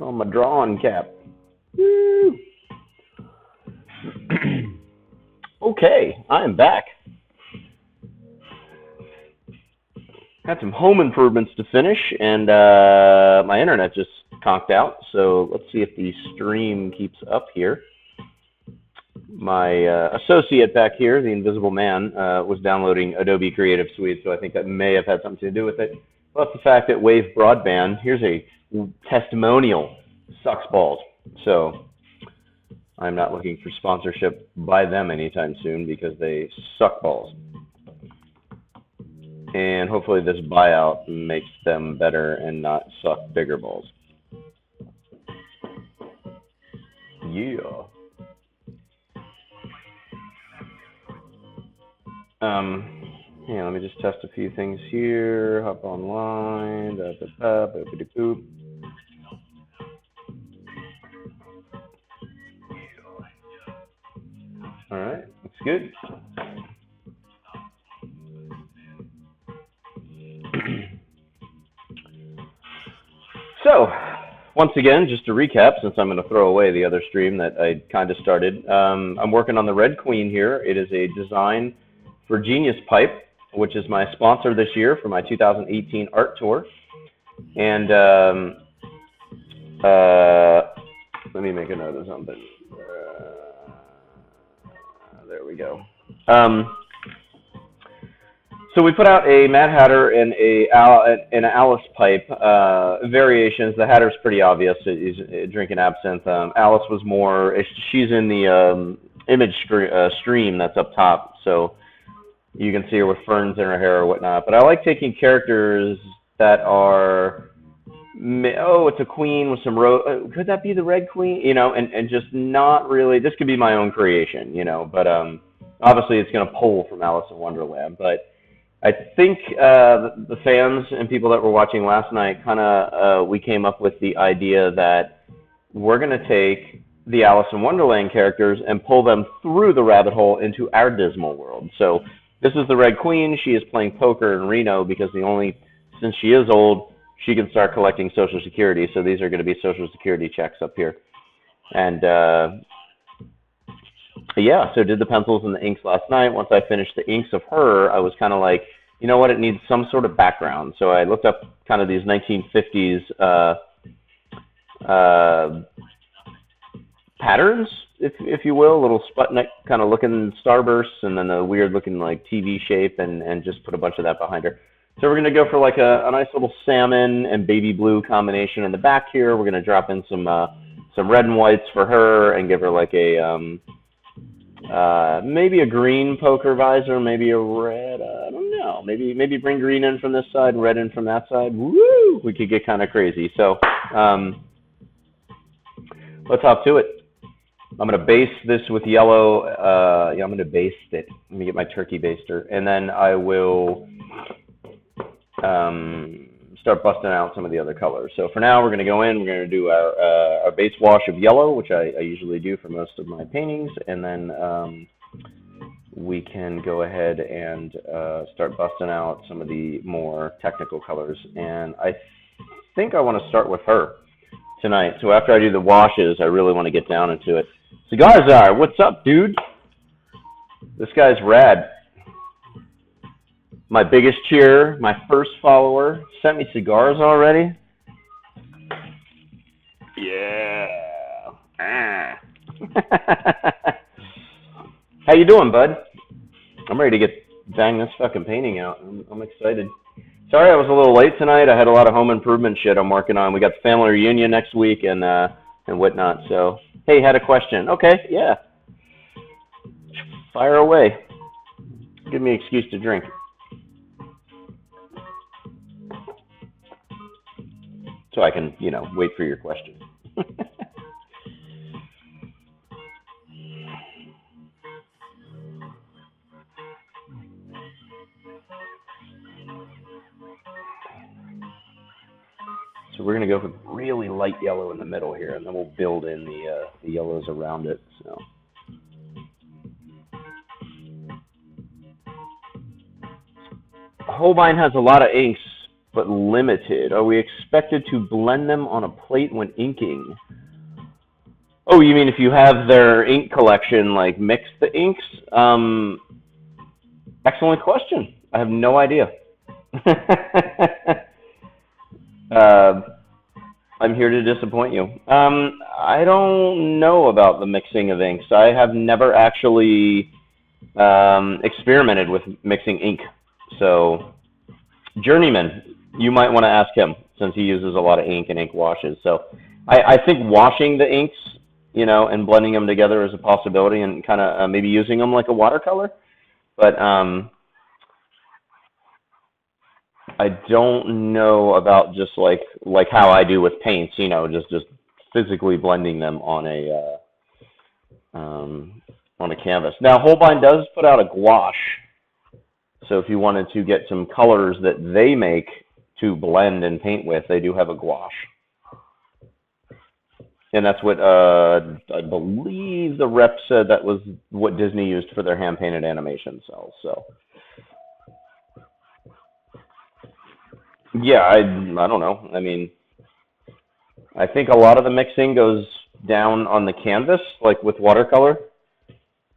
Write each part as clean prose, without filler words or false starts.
on my drawing cap. Woo! Okay, I am back. Had some home improvements to finish, and my internet just conked out. So let's see if the stream keeps up here. My associate back here, the Invisible Man, was downloading Adobe Creative Suite, so I think that may have had something to do with it. Plus the fact that Wave Broadband, here's a testimonial, sucks balls. So I'm not looking for sponsorship by them anytime soon because they suck balls. And hopefully this buyout makes them better and not suck bigger balls. Yeah. Yeah, let me just test a few things here. Hop online. Boop. All right, that's good. So, once again, just to recap, since I'm going to throw away the other stream that I kind of started, I'm working on the Red Queen here. It is a design for Genius Pipe, which is my sponsor this year for my 2018 art tour. And let me make a note of something. There we go. So we put out a Mad Hatter and an Alice pipe variations. The Hatter's pretty obvious. He's drinking absinthe. Alice was more. She's in the image stream that's up top, so you can see her with ferns in her hair or whatnot. But I like taking characters that are, oh, it's a queen with some rose. Could that be the Red Queen? You know, and just not really. This could be my own creation, you know. But obviously, it's going to pull from Alice in Wonderland, but. I think the fans and people that were watching last night we came up with the idea that we're going to take the Alice in Wonderland characters and pull them through the rabbit hole into our Dismal world. So this is the Red Queen. She is playing poker in Reno because since she is old, she can start collecting Social Security. So these are going to be Social Security checks up here. And yeah, so did the pencils and the inks last night. Once I finished the inks of her, I was kind of like, you know what, it needs some sort of background. So I looked up kind of these 1950s patterns, if you will, little Sputnik kind of looking starbursts, and then a weird looking like TV shape, and just put a bunch of that behind her. So we're going to go for like a nice little salmon and baby blue combination in the back here. We're going to drop in some red and whites for her and give her like a maybe a green poker visor, maybe a red, I don't know, maybe bring green in from this side, red in from that side. Woo! We could get kind of crazy. So let's hop to it. I'm going to base this with yellow. Yeah, I'm going to baste it. Let me get my turkey baster, and then I will start busting out some of the other colors. So for now, we're going to go in. We're going to do our base wash of yellow, which I usually do for most of my paintings, and then we can go ahead and start busting out some of the more technical colors. And I think I want to start with her tonight. So after I do the washes, I really want to get down into it. Cigarzar, what's up, dude? This guy's rad. My biggest cheer, my first follower, sent me cigars already. Yeah. How you doing, bud? I'm ready to bang this fucking painting out. I'm excited. Sorry I was a little late tonight. I had a lot of home improvement shit I'm working on. We got the family reunion next week and whatnot. So, hey, had a question. Okay, yeah. Fire away. Give me an excuse to drink. So I can, wait for your question. So we're going to go for really light yellow in the middle here, and then we'll build in the yellows around it. So. Holbein has a lot of inks. but limited. Are we expected to blend them on a plate when inking? Oh, you mean if you have their ink collection, like mix the inks? Excellent question. I have no idea. uh, I'm here to disappoint you. I don't know about the mixing of inks. I have never actually experimented with mixing ink. So, Journeyman, you might want to ask him since he uses a lot of ink and ink washes. So, I think washing the inks, and blending them together is a possibility, and kind of maybe using them like a watercolor. But I don't know about just like how I do with paints, just physically blending them on a canvas. Now, Holbein does put out a gouache, so if you wanted to get some colors that they make to blend and paint with, they do have a gouache, and that's what I believe the rep said that was what Disney used for their hand painted animation cells. So. Yeah, I don't know. I mean, I think a lot of the mixing goes down on the canvas, like with watercolor,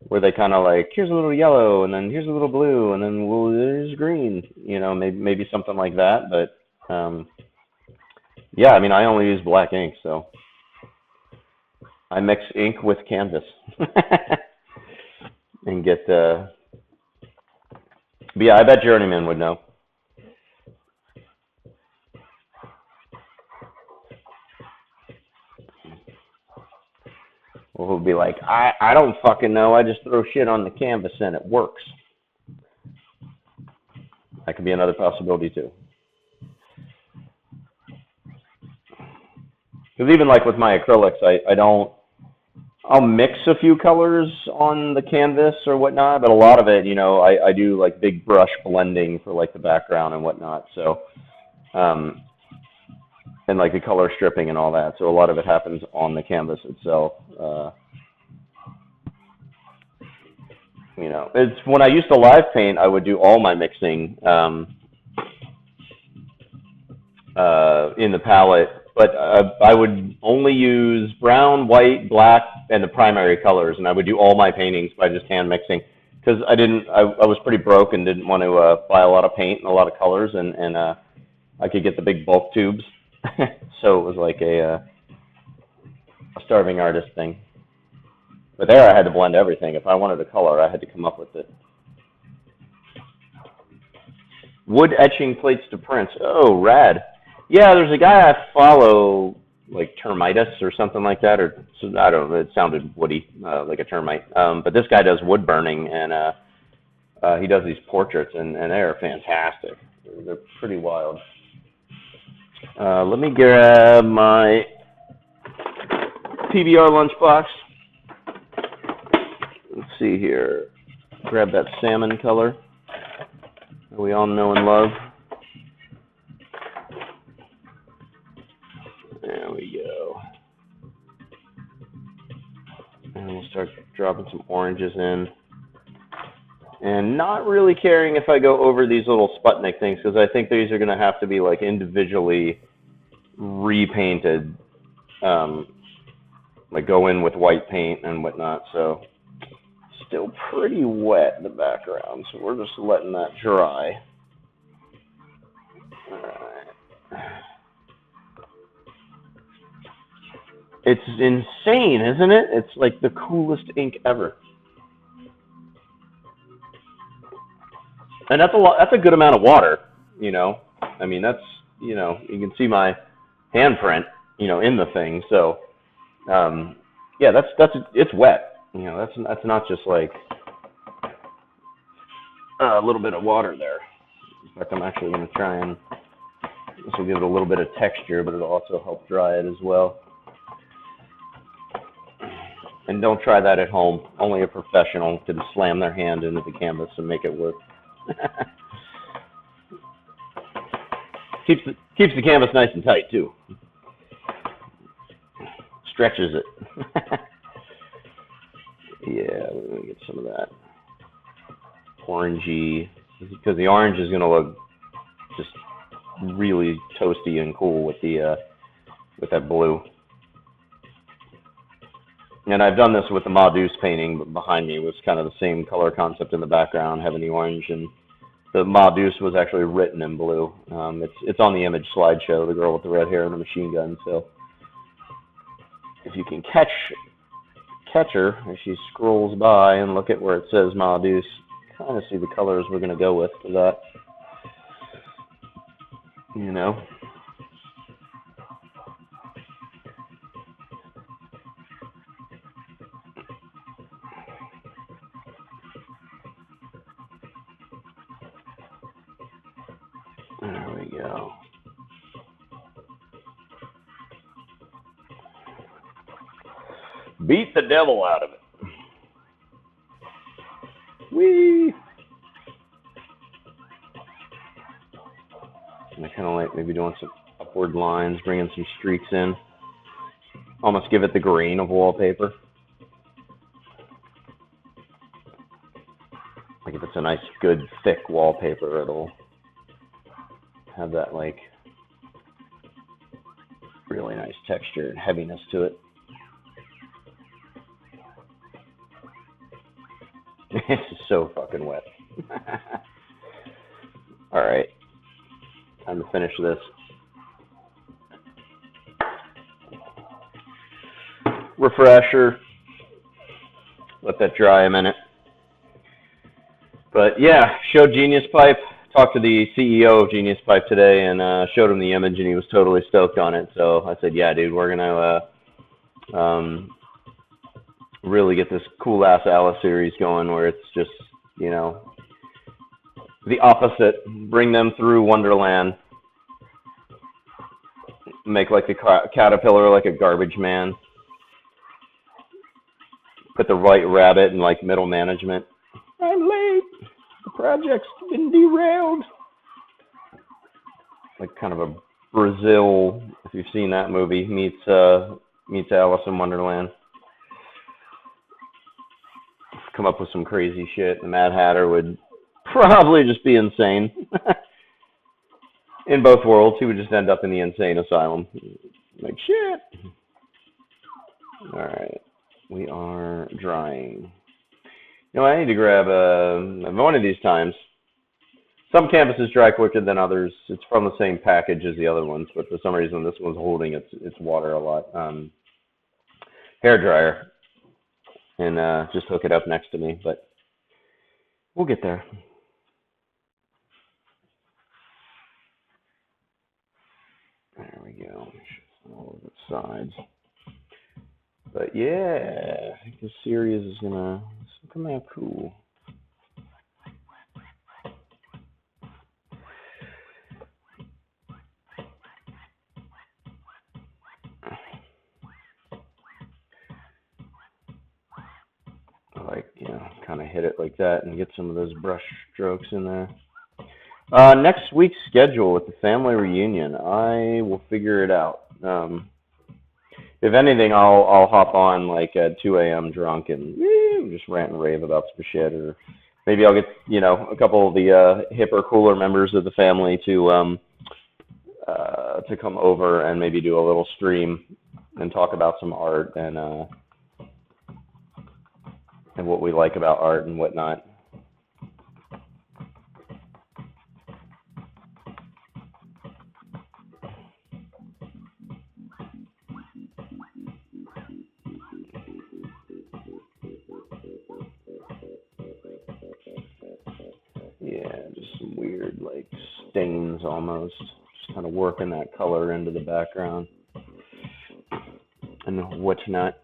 where they kind of like, here's a little yellow, and then here's a little blue, and then there's green. Maybe something like that. But yeah, I mean, I only use black ink, so I mix ink with canvas and get. But yeah, I bet Journeyman would know. Or he'll be like, I don't fucking know. I just throw shit on the canvas and it works. That could be another possibility too. Because even like with my acrylics, I'll mix a few colors on the canvas or whatnot, but a lot of it, I do like big brush blending for like the background and whatnot. So, and like the color stripping and all that. So a lot of it happens on the canvas itself. It's when I used to live paint, I would do all my mixing in the palette, but I would only use brown, white, black, and the primary colors, and I would do all my paintings by just hand mixing because I was pretty broke and didn't want to buy a lot of paint and a lot of colors, and I could get the big bulk tubes, so it was like a starving artist thing. But there I had to blend everything. If I wanted a color, I had to come up with it. Wood etching plates to prints. Oh, rad. Yeah, there's a guy I follow, like Termitus or something like that, or I don't know, it sounded woody, like a termite. But this guy does wood burning, and he does these portraits, and they are fantastic. They're pretty wild. Let me grab my PBR lunchbox. Let's see here. Grab that salmon color that we all know and love. There we go. And we'll start dropping some oranges in. And not really caring if I go over these little Sputnik things, because I think these are going to have to be like individually repainted. Like go in with white paint and whatnot. So still pretty wet in the background, so we're just letting that dry. All right. It's insane, isn't it? It's like the coolest ink ever. And that's a lot. That's a good amount of water, I mean, that's, you can see my handprint, in the thing. So, yeah, it's wet. That's not just like a little bit of water there. In fact, I'm actually going to try and this will give it a little bit of texture, but it'll also help dry it as well. And don't try that at home. Only a professional can slam their hand into the canvas and make it work. Keeps the canvas nice and tight too. Stretches it. Yeah, we're gonna get some of that orangey, because the orange is gonna look just really toasty and cool with with that blue. And I've done this with the Ma Deuce painting behind me. It was kind of the same color concept in the background, having the orange, and the Ma Deuce was actually written in blue. It's on the image slideshow, the girl with the red hair and the machine gun. So if you can catch her as she scrolls by and look at where it says Ma Deuce, kind of see the colors we're going to go with for that. You know. There we go. Beat the devil out of it. Whee! And I kind of like maybe doing some upward lines, bringing some streaks in. Almost give it the grain of wallpaper. Like if it's a nice, good, thick wallpaper, it'll have that like really nice texture and heaviness to it. This is so fucking wet. All right, time to finish this. Refresher. Let that dry a minute. But yeah, showed Genius Pipe. Talked to the CEO of Genius Pipe today and showed him the image, and he was totally stoked on it. So I said, yeah, dude, we're gonna really get this cool ass Alice series going, where it's just, you know, the opposite. Bring them through Wonderland. Make like the caterpillar like a garbage man. Put the right rabbit in like middle management. I'm late. The project's been derailed. Like kind of a Brazil, if you've seen that movie, meets Alice in Wonderland. Come up with some crazy shit. The Mad Hatter would probably just be insane. In both worlds, he would just end up in the insane asylum. Like, shit. All right. We are drying. You know, I need to grab one of these times. Some campuses dry quicker than others. It's from the same package as the other ones, but for some reason this one's holding its water a lot. Hair dryer, and just hook it up next to me, but we'll get there. There we go. All of the sides. But yeah, I think this series is gonna come out cool. Like, you know, kind of hit it like that and get some of those brush strokes in there. Next week's schedule with the family reunion, I will figure it out. If anything, I'll hop on like at 2 a.m. drunk and just rant and rave about some shit, or maybe I'll get, you know, a couple of the hipper, cooler members of the family to come over and maybe do a little stream and talk about some art and what we like about art and whatnot. Yeah, just some weird, like, stains almost. Just kind of working that color into the background. And whatnot.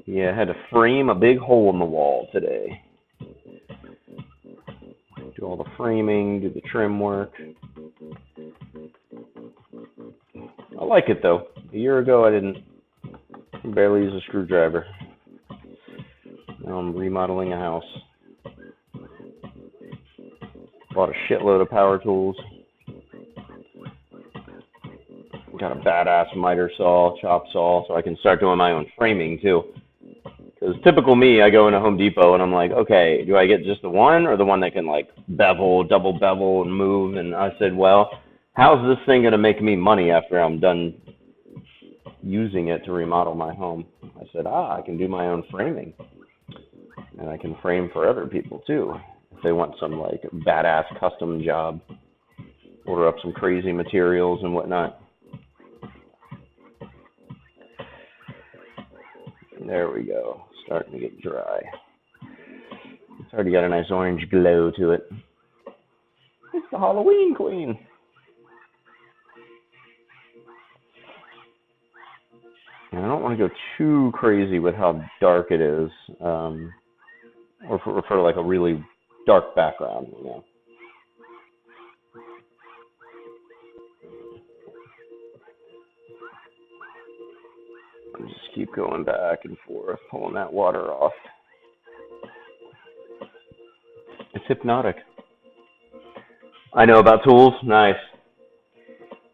Yeah, I had to frame a big hole in the wall today. Do all the framing, do the trim work. I like it though. A year ago I didn't barely use a screwdriver. Now I'm remodeling a house. Bought a shitload of power tools. Got a badass miter saw, chop saw, so I can start doing my own framing too. Because typical me, I go into Home Depot and I'm like, okay, do I get just the one or the one that can like bevel, double bevel, and move? And I said, well, how's this thing going to make me money after I'm done using it to remodel my home? I said, I can do my own framing. And I can frame for other people too. If they want some like badass custom job, order up some crazy materials and whatnot. There we go. Starting to get dry. It's already got a nice orange glow to it. It's the Halloween queen. And I don't want to go too crazy with how dark it is, or for like a really dark background, you know. Just keep going back and forth, pulling that water off. It's hypnotic. I know about tools. Nice.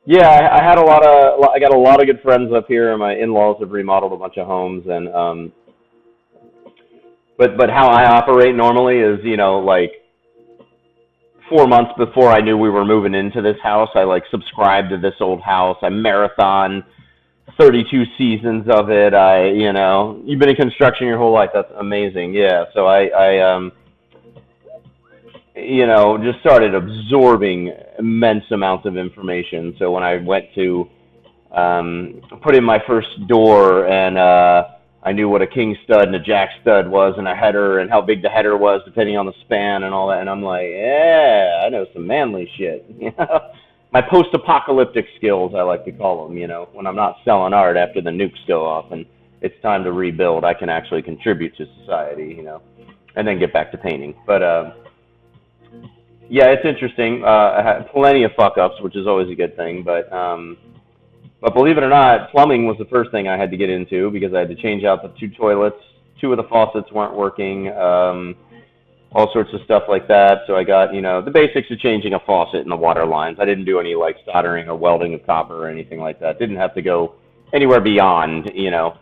Yeah, I got a lot of good friends up here. My in-laws have remodeled a bunch of homes, and but how I operate normally is, you know, like 4 months before I knew we were moving into this house, I like subscribed to this old house. I marathon 32 seasons of it. You know, you've been in construction your whole life. That's amazing. Yeah. So I you know, just started absorbing immense amounts of information. So when I went to put in my first door, and I knew what a king stud and a jack stud was, and a header, and how big the header was depending on the span and all that. And I'm like, yeah, I know some manly shit. You know, my post-apocalyptic skills, I like to call them. You know, when I'm not selling art after the nukes go off and it's time to rebuild, I can actually contribute to society. You know, and then get back to painting. But yeah, it's interesting. I had plenty of fuck-ups, which is always a good thing. But believe it or not, plumbing was the first thing I had to get into because I had to change out the 2 toilets. 2 of the faucets weren't working, all sorts of stuff like that. So I got, you know, the basics of changing a faucet and the water lines. I didn't do any, like, soldering or welding of copper or anything like that. Didn't have to go anywhere beyond, you know.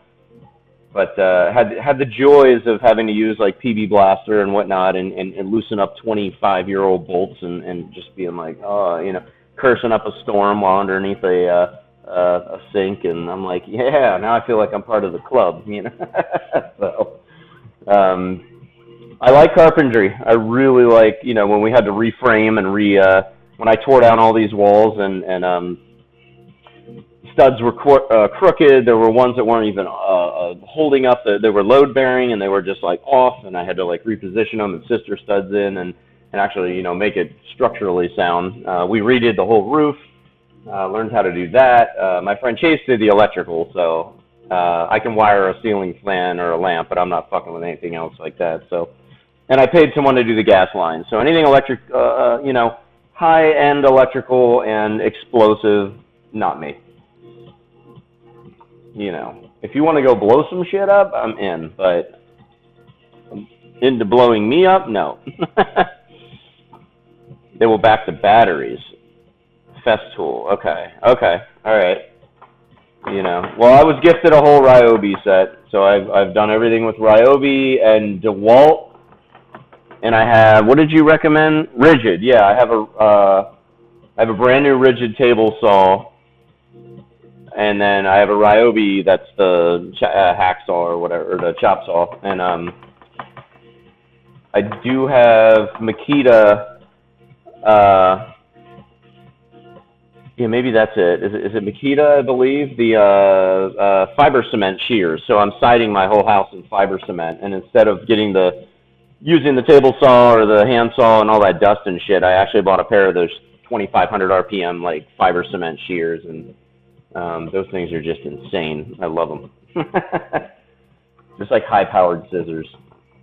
But had the joys of having to use like PB Blaster and whatnot, and loosen up 25-year-old bolts, and just being like, oh, you know, cursing up a storm while underneath a sink, and I'm like, yeah, now I feel like I'm part of the club, you know. So I like carpentry. I really like, you know, when we had to reframe and when I tore down all these walls and studs were crooked. There were ones that weren't even holding up. They were load bearing, and they were just like off, and I had to like reposition them and sister studs in, and actually, you know, make it structurally sound. We redid the whole roof. Learned how to do that. My friend Chase did the electrical, so I can wire a ceiling fan or a lamp, but I'm not fucking with anything else like that. So, and I paid someone to do the gas line. So anything electric, you know, high-end electrical and explosive, not me. You know, if you want to go blow some shit up, I'm in, but into blowing me up, no. They will back the batteries. Festool, okay, all right. You know, well, I was gifted a whole Ryobi set, so I've done everything with Ryobi and DeWalt, and I have, what did you recommend? Rigid, yeah, I have a brand new Rigid table saw. And then I have a Ryobi, that's the hacksaw or whatever, or the chop saw. And I do have Makita. Yeah, maybe that's it. Is it Makita, I believe? The fiber cement shears. So I'm siding my whole house in fiber cement. And instead of using the table saw or the hand saw and all that dust and shit, I actually bought a pair of those 2,500 RPM like fiber cement shears, and those things are just insane. I love them. Just like high-powered scissors.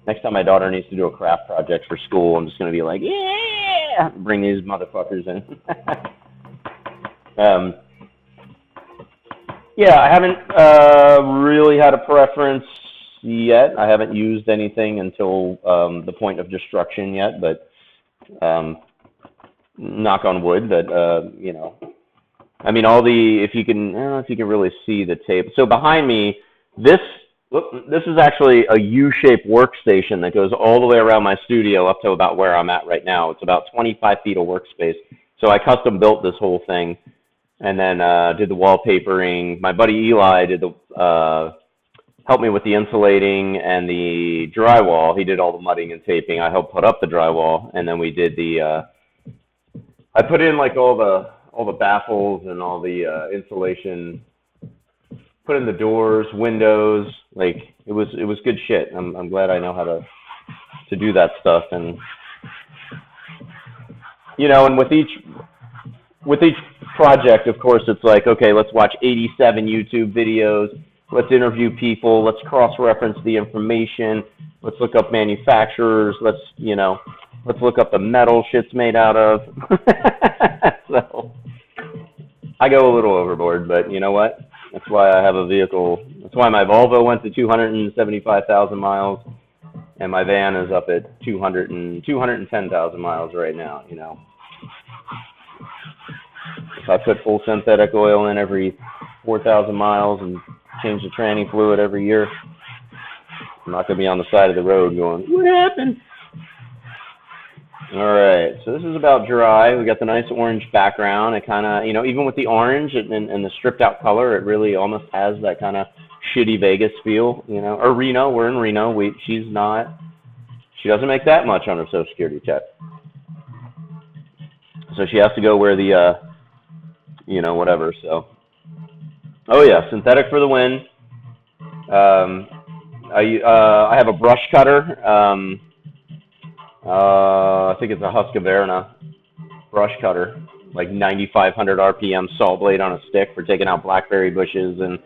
Next time my daughter needs to do a craft project for school, I'm just going to be like, yeah, bring these motherfuckers in. Yeah, I haven't really had a preference yet. I haven't used anything until the point of destruction yet, but knock on wood that, you know, I mean, all the, if you can, I don't know if you can really see the tape. So behind me, this, this is actually a U-shaped workstation that goes all the way around my studio up to about where I'm at right now. It's about 25 feet of workspace. So I custom built this whole thing and then did the wallpapering. My buddy Eli did the, helped me with the insulating and the drywall. He did all the mudding and taping. I helped put up the drywall, and then we did the, I put in like all the baffles and all the insulation, put in the doors, windows. Like it was good shit. I'm glad I know how to do that stuff. And you know, and with each project, of course, it's like, okay, let's watch 87 YouTube videos. Let's interview people. Let's cross-reference the information. Let's look up manufacturers. Let's look up the metal shit's made out of. So I go a little overboard, but you know what? That's why I have a vehicle. That's why my Volvo went to 275,000 miles, and my van is up at 210,000 miles right now. You know, if I put full synthetic oil in every 4,000 miles and change the tranny fluid every year, I'm not going to be on the side of the road going, what happened? All right, so this is about dry. We got the nice orange background. It kind of, you know, even with the orange and the stripped out color, it really almost has that kind of shitty Vegas feel, you know. Or Reno, we're in Reno. She doesn't make that much on her Social Security check. So she has to go where the, you know, whatever, so. Oh yeah, synthetic for the win. I have a brush cutter. I think it's a Husqvarna brush cutter, like 9,500 RPM saw blade on a stick for taking out blackberry bushes. And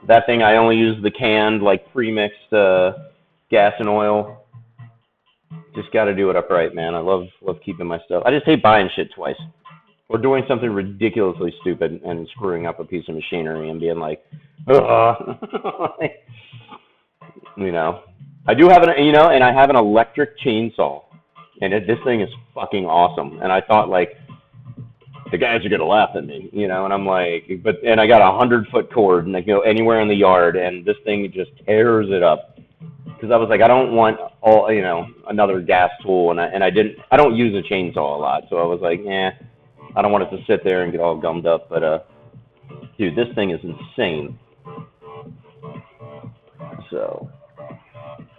that thing, I only use the canned, like pre-mixed gas and oil. Just got to do it upright, man. I love keeping my stuff. I just hate buying shit twice or doing something ridiculously stupid and screwing up a piece of machinery and being like, you know. I do have and I have an electric chainsaw. And this thing is fucking awesome. And I thought, like, the guys are going to laugh at me, you know. And I'm like, and I got a 100-foot cord, and I go anywhere in the yard, and this thing just tears it up. Because I was like, I don't want another gas tool, and I don't use a chainsaw a lot. So I was like, I don't want it to sit there and get all gummed up. But, dude, this thing is insane. So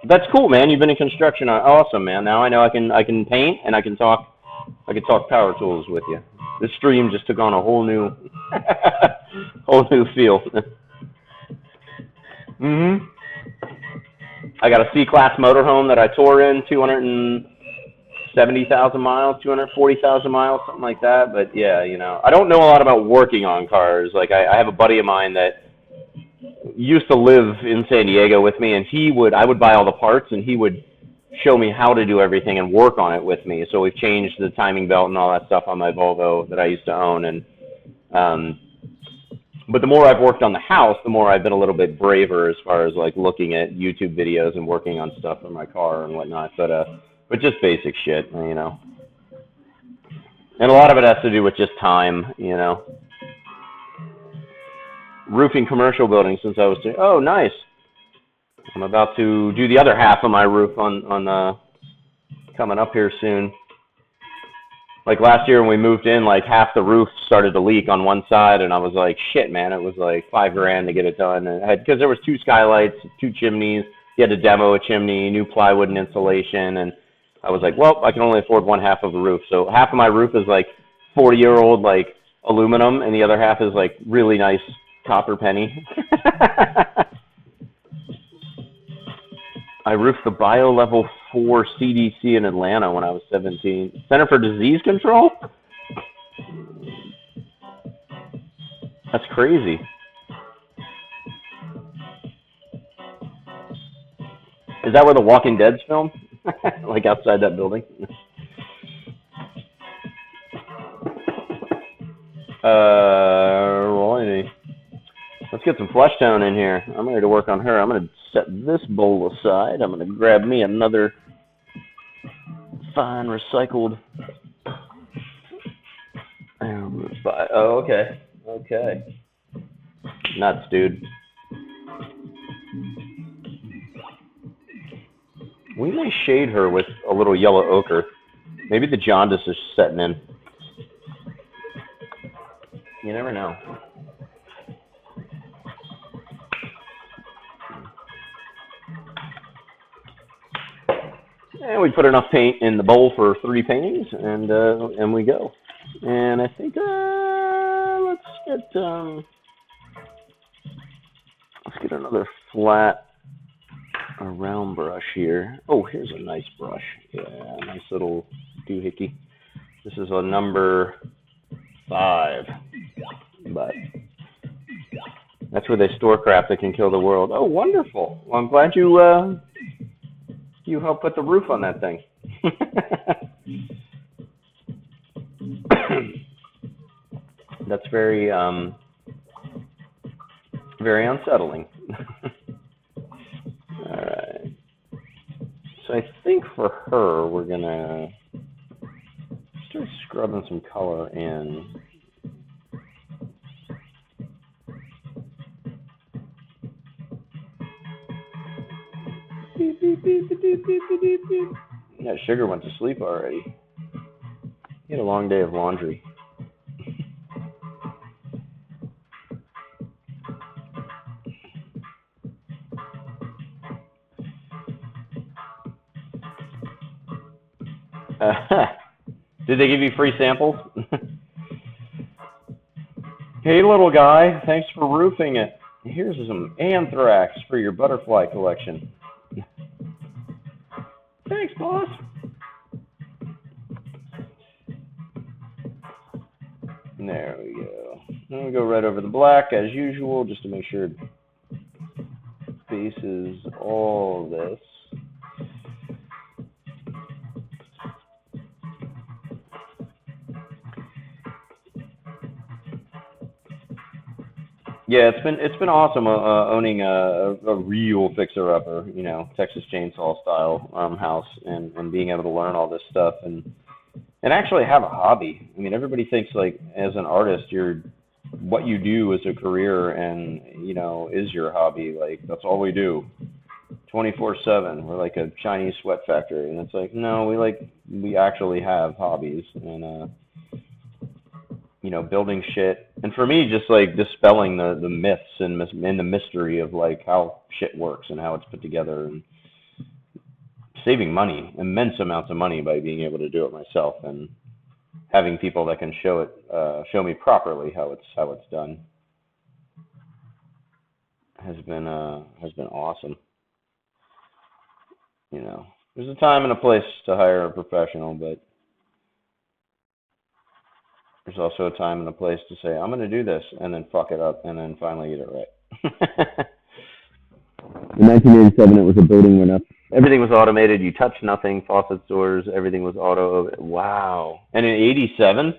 that's cool, man. You've been in construction. Awesome, man. Now I know I can paint and I can talk power tools with you. This stream just took on a whole new feel. I got a C-Class motorhome that I tore in 270,000 miles, 240,000 miles, something like that. But yeah, you know, I don't know a lot about working on cars. Like I have a buddy of mine that used to live in San Diego with me, and I would buy all the parts, and he would show me how to do everything and work on it with me. So we've changed the timing belt and all that stuff on my Volvo that I used to own. And but the more I've worked on the house, the more I've been a little bit braver as far as like looking at YouTube videos and working on stuff in my car and whatnot. But just basic shit, you know. And a lot of it has to do with just time, you know. Roofing commercial buildings since I was oh nice. I'm about to do the other half of my roof on coming up here soon. Like last year when we moved in, like half the roof started to leak on one side, and I was like, shit, man, it was like $5,000 to get it done. And because there was 2 skylights, 2 chimneys, you had to demo a chimney, new plywood and insulation, and I was like, well, I can only afford one half of the roof. So half of my roof is like 40-year-old like aluminum, and the other half is like really nice copper penny. I roofed the Bio Level 4 CDC in Atlanta when I was 17. Center for Disease Control? That's crazy. Is that where The Walking Dead's filmed? Like outside that building? Righty. Let's get some flesh tone in here. I'm ready to work on her. I'm going to set this bowl aside. I'm going to grab me another fine recycled. Oh, okay. Okay. Nuts, dude. We may shade her with a little yellow ochre. Maybe the jaundice is setting in. You never know. And we put enough paint in the bowl for 3 paintings, and we go. And I think let's get another flat round brush here. Oh, here's a nice brush. Yeah, nice little doohickey. This is a number 5, but that's where they store crap that can kill the world. Oh, wonderful. Well, I'm glad you helped put the roof on that thing. That's very very unsettling. All right. So I think for her, we're gonna start scrubbing some color in. Beep, beep, beep, beep, beep, beep, beep, beep. Yeah, Sugar went to sleep already. He had a long day of laundry. Did they give you free samples? Hey, little guy, thanks for roofing it. Here's some anthrax for your butterfly collection. Thanks, boss. There we go. And we go right over the black as usual, just to make sure it faces all this. Yeah, it's been awesome owning a real fixer-upper, you know, Texas Chainsaw style house, and being able to learn all this stuff and actually have a hobby. I mean, everybody thinks like as an artist, what you do is a career and you know is your hobby. Like that's all we do, 24/7. We're like a Chinese sweat factory, and it's like no, we actually have hobbies and you know, building shit. And for me, just like dispelling the myths and the mystery of like how shit works and how it's put together, and saving money, immense amounts of money by being able to do it myself and having people that can show me properly how it's done has been awesome. You know, there's a time and a place to hire a professional, but there's also a time and a place to say, I'm going to do this, and then fuck it up, and then finally get it right. In 1987, it was a building went up. Everything was automated. You touched nothing. Faucets, doors, everything was auto. Wow. And in 87?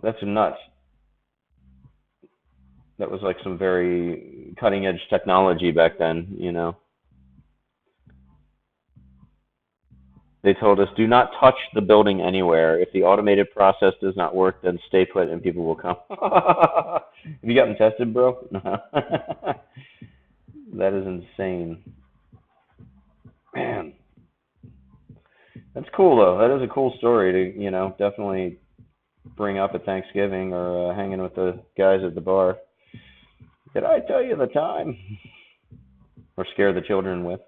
That's nuts. That was like some very cutting-edge technology back then, you know. They told us, do not touch the building anywhere. If the automated process does not work, then stay put and people will come. Have you gotten tested, bro? That is insane. Man. That's cool, though. That is a cool story to, you know, definitely bring up at Thanksgiving or hanging with the guys at the bar. Did I tell you the time? Or scare the children with.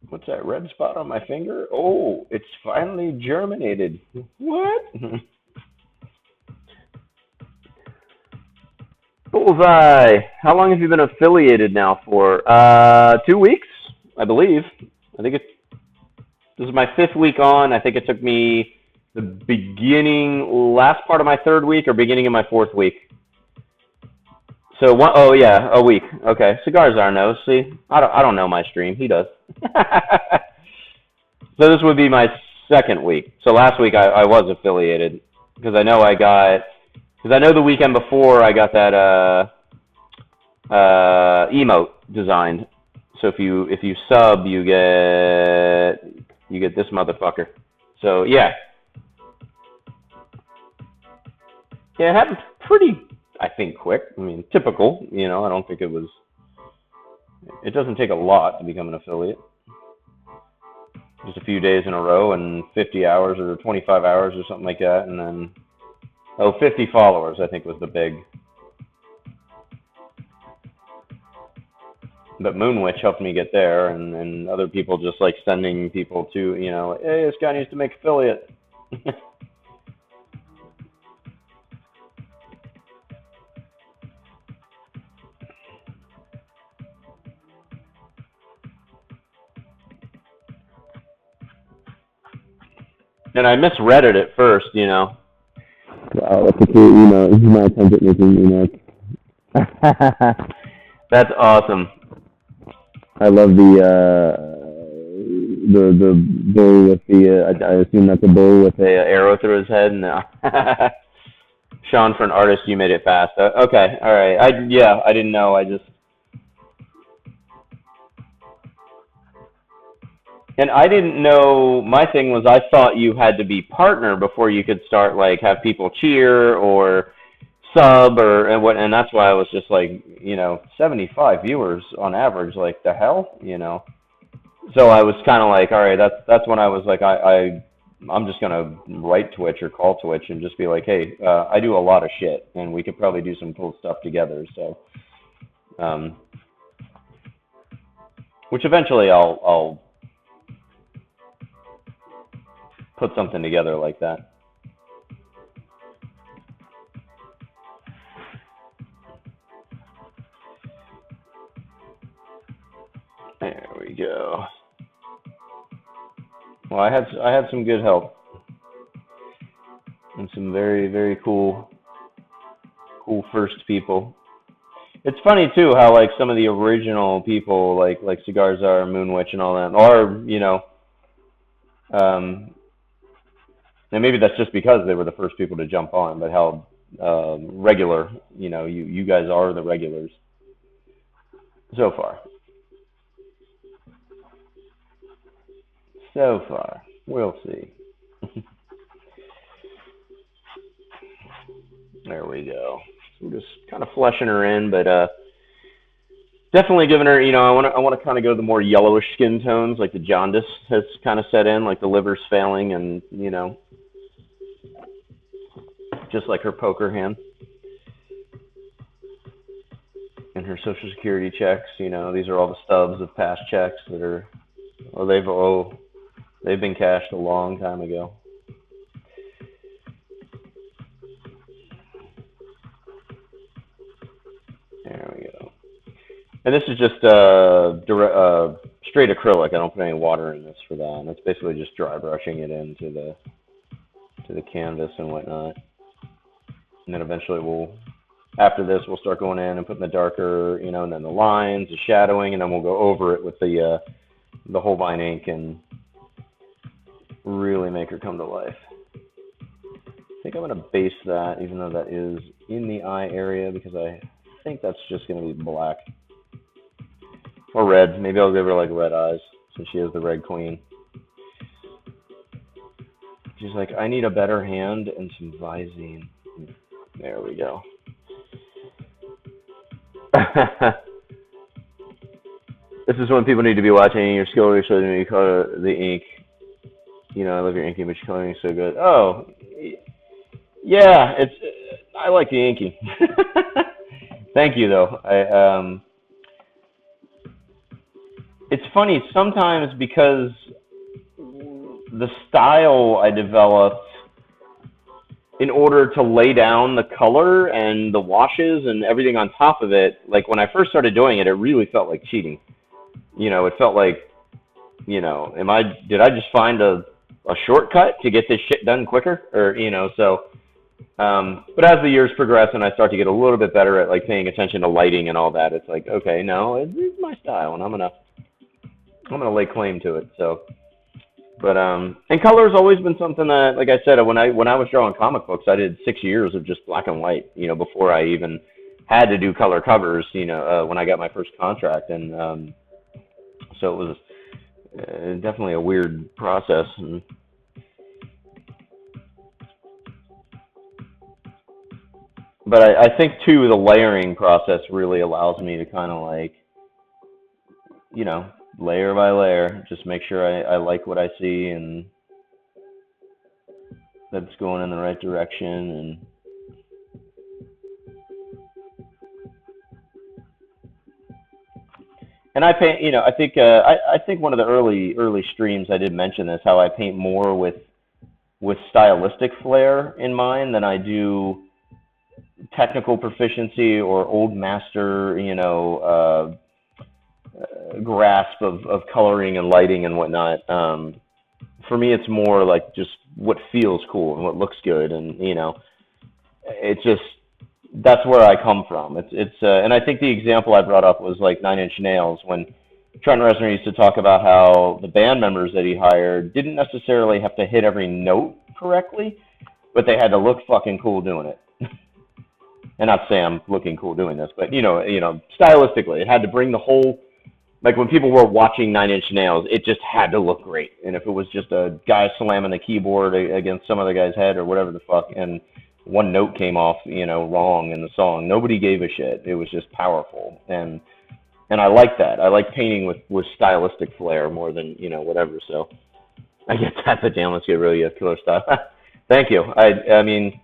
What's that red spot on my finger? Oh, it's finally germinated. What? Bullseye. How long have you been affiliated now for? 2 weeks, I believe. I think this is my 5th week on. I think it took me the last part of my 3rd week or beginning of my 4th week. So oh yeah, a week. Okay, Cigars knows. See, I don't know my stream. He does. So this would be my 2nd week. So last week I was affiliated because I know the weekend before I got that emote designed. So if you sub, you get this motherfucker. So yeah, Yeah, it happened pretty, I think, quick. I mean, typical. I don't think it was. It doesn't take a lot to become an affiliate. Just a few days in a row and 50 hours or 25 hours or something like that, and then 50 followers I think was the big. But Moonwitch helped me get there, and other people just like sending people to, hey, this guy needs to make affiliate. And I misread it at first. Wow, that's a cute email. This is my attempt at making emails. That's awesome. I love the bull with the. I assume that's a bull with The arrow through his head. No. Sean, for an artist, you made it fast. Okay, all right. I didn't know. And I didn't know. My thing was, I thought you had to be partner before you could start like have people cheer or sub and that's why I was just like, 75 viewers on average. Like the hell. So I was kind of like, all right, that's when I was like, I'm just gonna write Twitch or call Twitch and just be like, hey, I do a lot of shit, and we could probably do some cool stuff together. So, which eventually I'll put something together like that. There we go. Well, I had some good help and some very very cool first people. It's funny too how like some of the original people like Cigars are Moonwitch and all that are um, and maybe that's just because they were the first people to jump on, but how regular you guys are the regulars so far. So far, we'll see. There we go. So we're just kind of fleshing her in, but definitely giving her. I want to kind of go to the more yellowish skin tones, like the jaundice has kind of set in, like the liver's failing, and just like her poker hand and her social security checks. These are all the stubs of past checks that are, they've been cashed a long time ago. There we go. And this is just straight acrylic. I don't put any water in this for that. And it's basically just dry brushing it into the canvas and whatnot. And then eventually after this, we'll start going in and putting the darker, and then the lines, the shadowing, and then we'll go over it with the Holbein ink and really make her come to life. I think I'm going to base that, even though that is in the eye area, because I think that's just going to be black. Or red. Maybe I'll give her like red eyes, since she is the Red Queen. She's like, I need a better hand and some Visine. There we go. This is when people need to be watching your skill ratio and you color the ink. I love your inking, but your coloring is so good. Oh, yeah, I like the inking. Thank you, though. It's funny sometimes because the style I developed in order to lay down the color and the washes and everything on top of it. Like when I first started doing it, it really felt like cheating. It felt like, did I just find a shortcut to get this shit done quicker? Or, so, but as the years progress and I start to get a little bit better at like paying attention to lighting and all that, it's like, okay, no, it's my style and I'm gonna lay claim to it. So, but, and color's always been something that, like I said, when I was drawing comic books, I did 6 years of just black and white, before I even had to do color covers, when I got my first contract. And, so it was definitely a weird process. And but I think too the layering process really allows me to kind of like, you know, layer by layer, just make sure I like what I see and that it's going in the right direction. And I paint, you know, I think one of the early streams I did mention this, how I paint more with stylistic flair in mind than I do technical proficiency or old master, you know, grasp of coloring and lighting and whatnot. For me, it's more like just what feels cool and what looks good, and you know, it's just that's where I come from. And I think the example I brought up was like Nine Inch Nails when Trent Reznor used to talk about how the band members that he hired didn't necessarily have to hit every note correctly, but they had to look fucking cool doing it. And not say I'm looking cool doing this, but stylistically, it had to bring the whole. Like when people were watching Nine Inch Nails, it just had to look great. And if it was just a guy slamming the keyboard against some other guy's head or whatever the fuck, and one note came off, you know, wrong in the song, nobody gave a shit. It was just powerful, and I like that. I like painting with stylistic flair more than whatever. So I get that. But damn, let's get really a killer style. Thank you. I mean,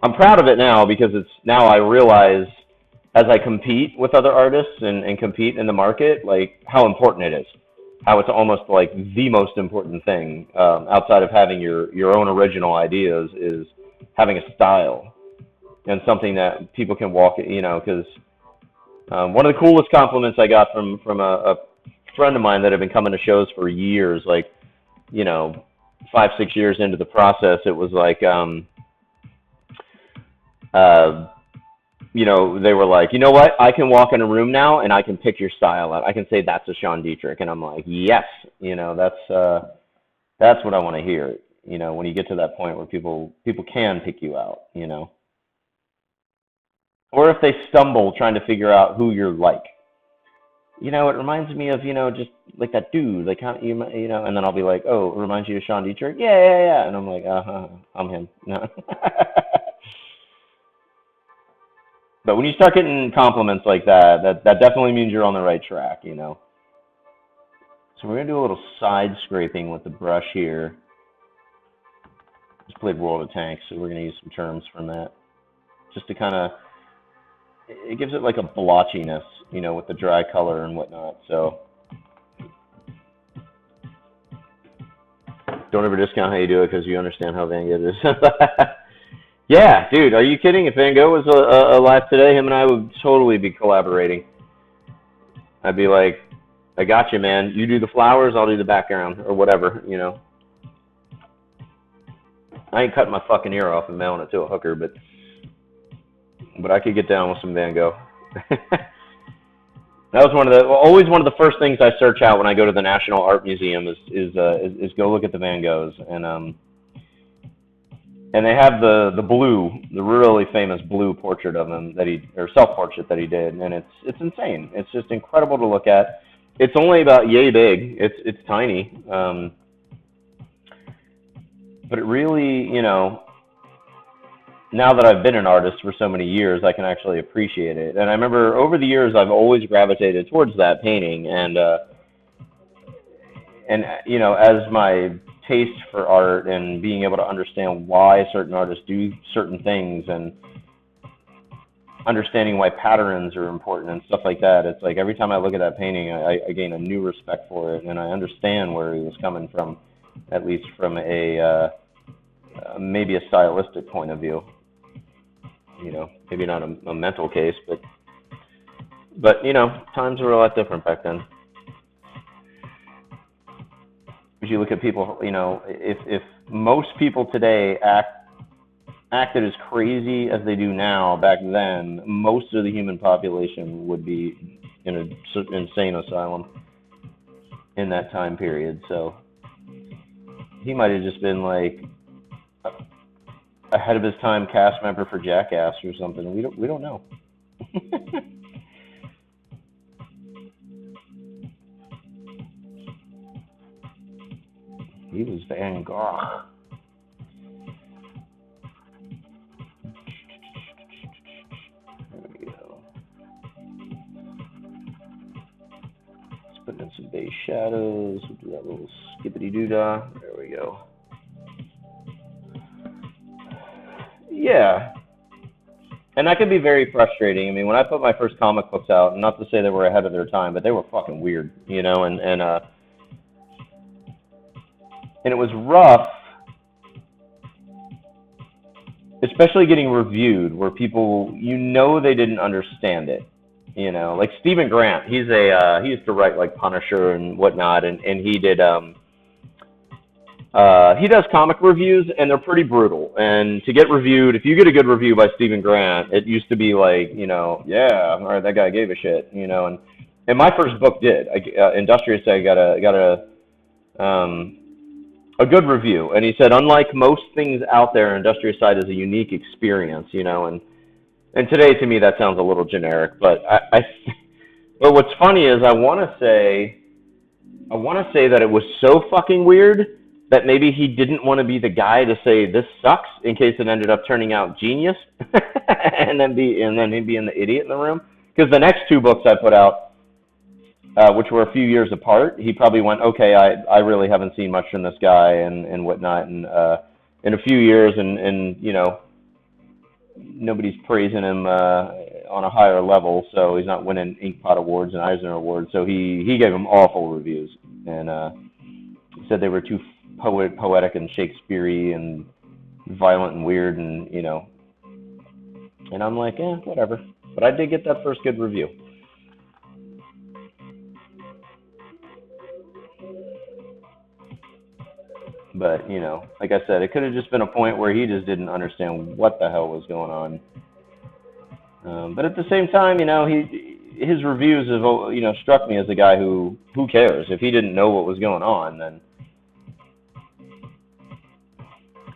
I'm proud of it now because it's now I realize, as I compete with other artists and compete in the market, like how important it is, how it's almost like the most important thing outside of having your own original ideas is having a style and something that people can walk, because one of the coolest compliments I got from a friend of mine that had been coming to shows for years, like, 5-6 years into the process, it was like, they were like, you know what? I can walk in a room now and I can pick your style out. I can say that's a Sean Dietrich, and I'm like, yes, that's what I want to hear. When you get to that point where people can pick you out, or if they stumble trying to figure out who you're like. It reminds me of just like that dude, like and then I'll be like, oh, it reminds you of Sean Dietrich? Yeah, and I'm like, I'm him. No. But when you start getting compliments like that definitely means you're on the right track, So we're going to do a little side scraping with the brush here. Just played World of Tanks, so we're going to use some terms from that. Just to kind of, it gives it like a blotchiness, with the dry color and whatnot. So don't ever discount how you do it because you understand how Van Gogh is. Yeah, dude, are you kidding? If Van Gogh was alive today, him and I would totally be collaborating. I'd be like, I got you, man. You do the flowers, I'll do the background, or whatever, I ain't cutting my fucking ear off and mailing it to a hooker, but I could get down with some Van Gogh. That was always one of the first things I search out when I go to the National Art Museum is go look at the Van Goghs, and they have the really famous blue portrait of him or self-portrait that he did, and it's insane. It's just incredible to look at. It's only about yay big. It's tiny, but it really, now that I've been an artist for so many years, I can actually appreciate it. And I remember over the years, I've always gravitated towards that painting, and as my taste for art and being able to understand why certain artists do certain things and understanding why patterns are important and stuff like that, it's like every time I look at that painting, I gain a new respect for it, and I understand where he was coming from, at least from a maybe a stylistic point of view. Maybe not a mental case, but times were a lot different back then. If you look at people, if most people today acted as crazy as they do now, back then, most of the human population would be in an insane asylum in that time period. So he might have just been like ahead of his time cast member for Jackass or something. We don't know. He was Van Gogh. put in some base shadows. We'll do that little skippity doo-dah. There we go. Yeah. And that can be very frustrating. I mean, when I put my first comic books out, not to say they were ahead of their time, but they were fucking weird, you know, and it was rough, especially getting reviewed where people, you know, they didn't understand it. You know, like Stephen Grant, he used to write like Punisher and whatnot, and he did he does comic reviews, and they're pretty brutal. And to get reviewed, if you get a good review by Stephen Grant, it used to be like, you know, yeah, all right, that guy gave a shit, you know. And my first book did. Industrious got a good review, and he said, unlike most things out there, Industrious Side is a unique experience, you know. And today, to me, that sounds a little generic, but but what's funny is I want to say that it was so fucking weird that maybe he didn't want to be the guy to say this sucks in case it ended up turning out genius, and then he'd be in the idiot in the room. Because the next two books I put out, which were a few years apart, he probably went, okay, I really haven't seen much from this guy and whatnot, and in a few years, and you know, nobody's praising him on a higher level, so he's not winning Inkpot Awards and Eisner Awards, so he gave him awful reviews, and said they were too poetic and Shakespeare-y and violent and weird, and you know, and I'm like, whatever. But I did get that first good review. But, you know, like I said, it could have just been a point where he just didn't understand what the hell was going on. But at the same time, you know, his reviews have, you know, struck me as a guy who cares? If he didn't know what was going on, then,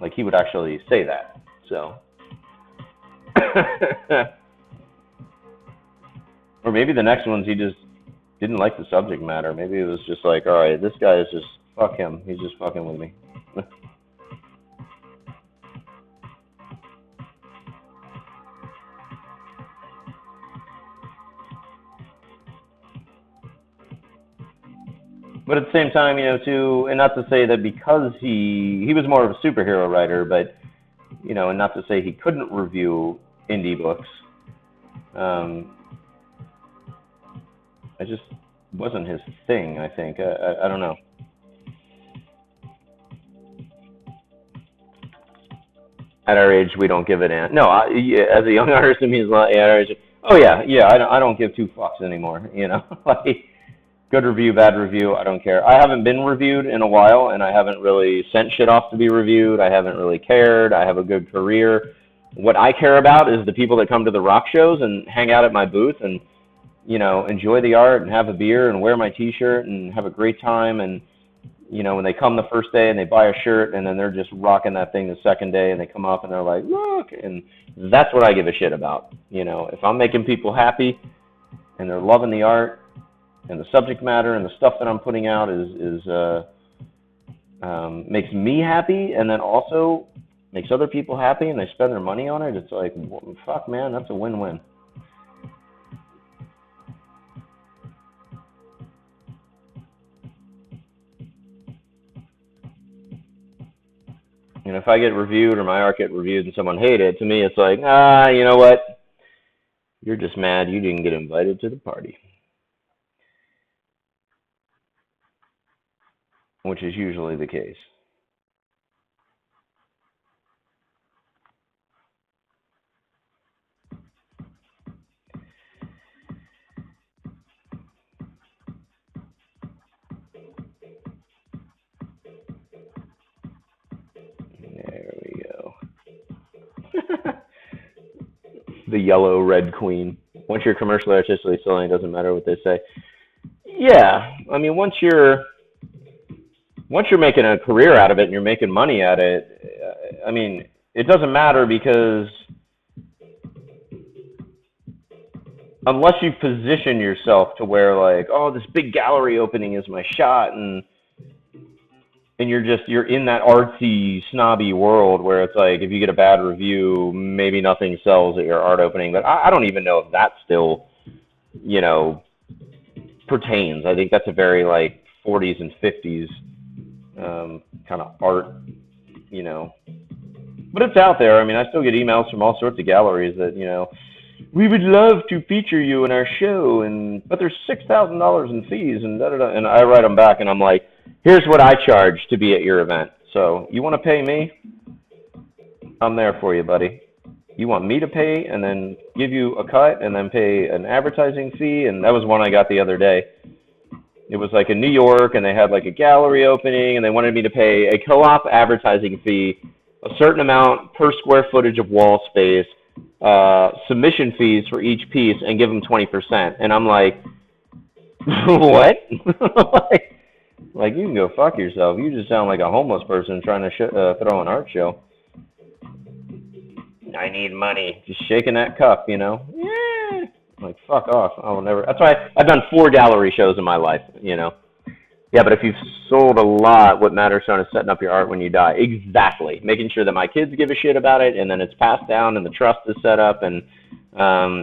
like, he would actually say that. So. Or maybe the next ones he just didn't like the subject matter. Maybe it was just like, all right, this guy is just, fuck him. He's just fucking with me. But at the same time, you know, too, and not to say that because he was more of a superhero writer, but, you know, and not to say he couldn't review indie books. It just wasn't his thing, I think. I don't know. At our age, we don't give it in. No, as a young artist, it means at our age. Oh yeah, I don't give two fucks anymore. You know, like good review, bad review, I don't care. I haven't been reviewed in a while, and I haven't really sent shit off to be reviewed. I haven't really cared. I have a good career. What I care about is the people that come to the rock shows and hang out at my booth and, you know, enjoy the art and have a beer and wear my T-shirt and have a great time. And, you know, when they come the first day and they buy a shirt and then they're just rocking that thing the second day and they come up and they're like, look, and that's what I give a shit about. You know, if I'm making people happy and they're loving the art and the subject matter and the stuff that I'm putting out makes me happy and then also makes other people happy and they spend their money on it, it's like, fuck, man, that's a win-win. And if I get reviewed or my art get reviewed and someone hates it, to me it's like, you know what? You're just mad you didn't get invited to the party. Which is usually the case. There we go. The yellow red queen. Once you're commercially artistically selling, it doesn't matter what they say. Yeah, I mean, once you're making a career out of it and you're making money at it, I mean, it doesn't matter because unless you position yourself to where like, oh, this big gallery opening is my shot, and you're in that artsy, snobby world where it's like if you get a bad review, maybe nothing sells at your art opening. But I don't even know if that's still, you know, pertains. I think that's a very like 40s and 50s kind of art, you know. But it's out there. I mean, I still get emails from all sorts of galleries that, you know, we would love to feature you in our show, but there's $6,000 in fees and da da da. And I write them back, and I'm like, here's what I charge to be at your event. So you want to pay me? I'm there for you, buddy. You want me to pay and then give you a cut and then pay an advertising fee? And that was one I got the other day. It was like in New York, and they had like a gallery opening, and they wanted me to pay a co-op advertising fee, a certain amount per square footage of wall space, submission fees for each piece, and give them 20%. And I'm like, what? like, you can go fuck yourself. You just sound like a homeless person trying to throw an art show. I need money. Just shaking that cup, you know? Yeah. Like, fuck off. I will never. That's why I've done 4 gallery shows in my life, you know? Yeah, but if you've sold a lot, what matters is setting up your art when you die. Exactly. Making sure that my kids give a shit about it, and then it's passed down, and the trust is set up, and,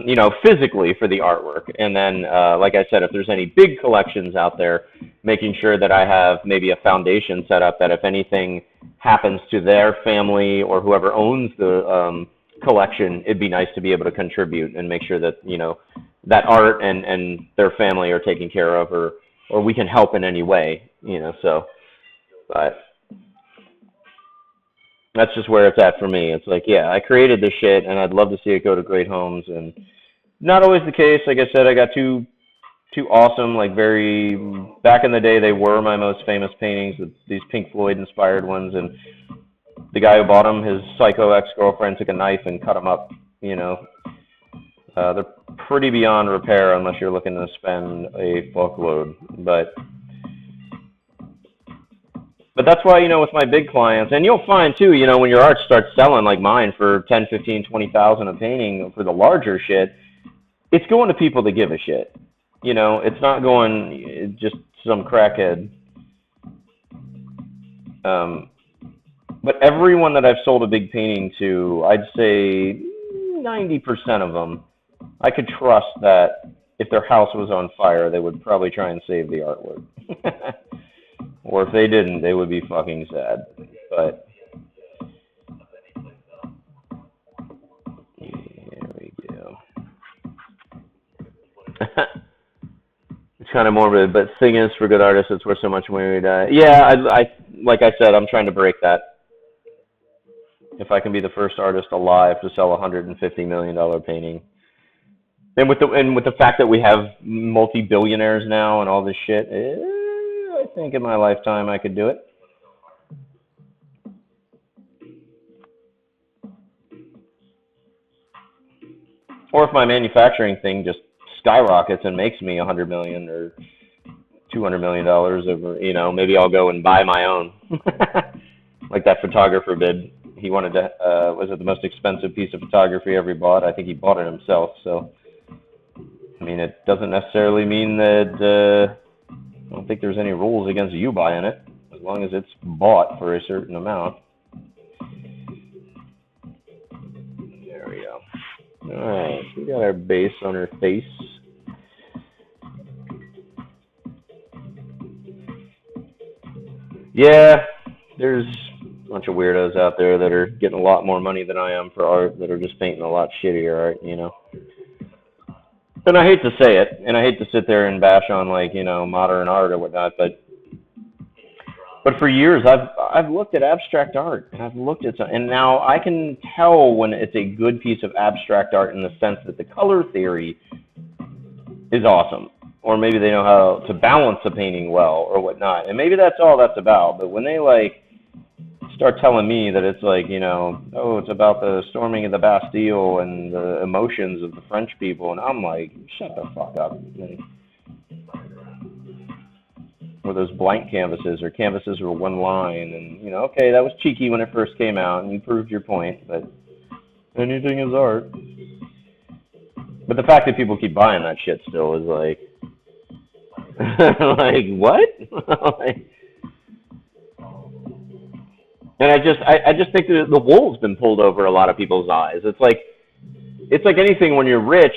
you know, physically for the artwork. And then, like I said, if there's any big collections out there, making sure that I have maybe a foundation set up that if anything happens to their family or whoever owns the collection, it'd be nice to be able to contribute and make sure that, you know, that art and their family are taken care of, or we can help in any way, you know. So, but that's just where it's at for me. It's like, yeah, I created this shit, and I'd love to see it go to great homes, and not always the case. Like I said, I got two awesome, like very, back in the day, they were my most famous paintings, these Pink Floyd inspired ones, and the guy who bought them, his psycho ex-girlfriend took a knife and cut them up, you know. They're pretty beyond repair unless you're looking to spend a fuckload. But that's why, you know, with my big clients, and you'll find too, you know, when your art starts selling like mine for 10, 15, 20,000 a painting for the larger shit, it's going to people that give a shit. You know, it's not going just some crackhead. But everyone that I've sold a big painting to, I'd say 90% of them, I could trust that if their house was on fire, they would probably try and save the artwork. Or if they didn't, they would be fucking sad. But here we go. It's kind of morbid, but thing is, for good artists, it's worth so much when we die. Yeah, I like I said, I'm trying to break that. If I can be the first artist alive to sell a $150 million painting. And with the fact that we have multi-billionaires now and all this shit, I think in my lifetime I could do it. Or if my manufacturing thing just skyrockets and makes me $100 million or $200 million over, you know, maybe I'll go and buy my own. Like that photographer did. He wanted to, was it the most expensive piece of photography he ever bought? I think he bought it himself. So, I mean, it doesn't necessarily mean that, I don't think there's any rules against you buying it, as long as it's bought for a certain amount. There we go. All right, we got our base on her face. Yeah, there's a bunch of weirdos out there that are getting a lot more money than I am for art, that are just painting a lot shittier art, you know. And I hate to say it, and I hate to sit there and bash on, like, you know, modern art or whatnot, but for years I've looked at abstract art, and I've looked at some, and now I can tell when it's a good piece of abstract art in the sense that the color theory is awesome, or maybe they know how to balance a painting well or whatnot, and maybe that's all that's about. But when they like start telling me that it's like, you know, oh, it's about the storming of the Bastille and the emotions of the French people, and I'm like, shut the fuck up. Or those blank canvases, or canvases were one line, and, you know, okay, that was cheeky when it first came out, and you proved your point, but anything is art. But the fact that people keep buying that shit still is like, like, what? Like, and I just think that the wool's been pulled over a lot of people's eyes. It's like anything when you're rich,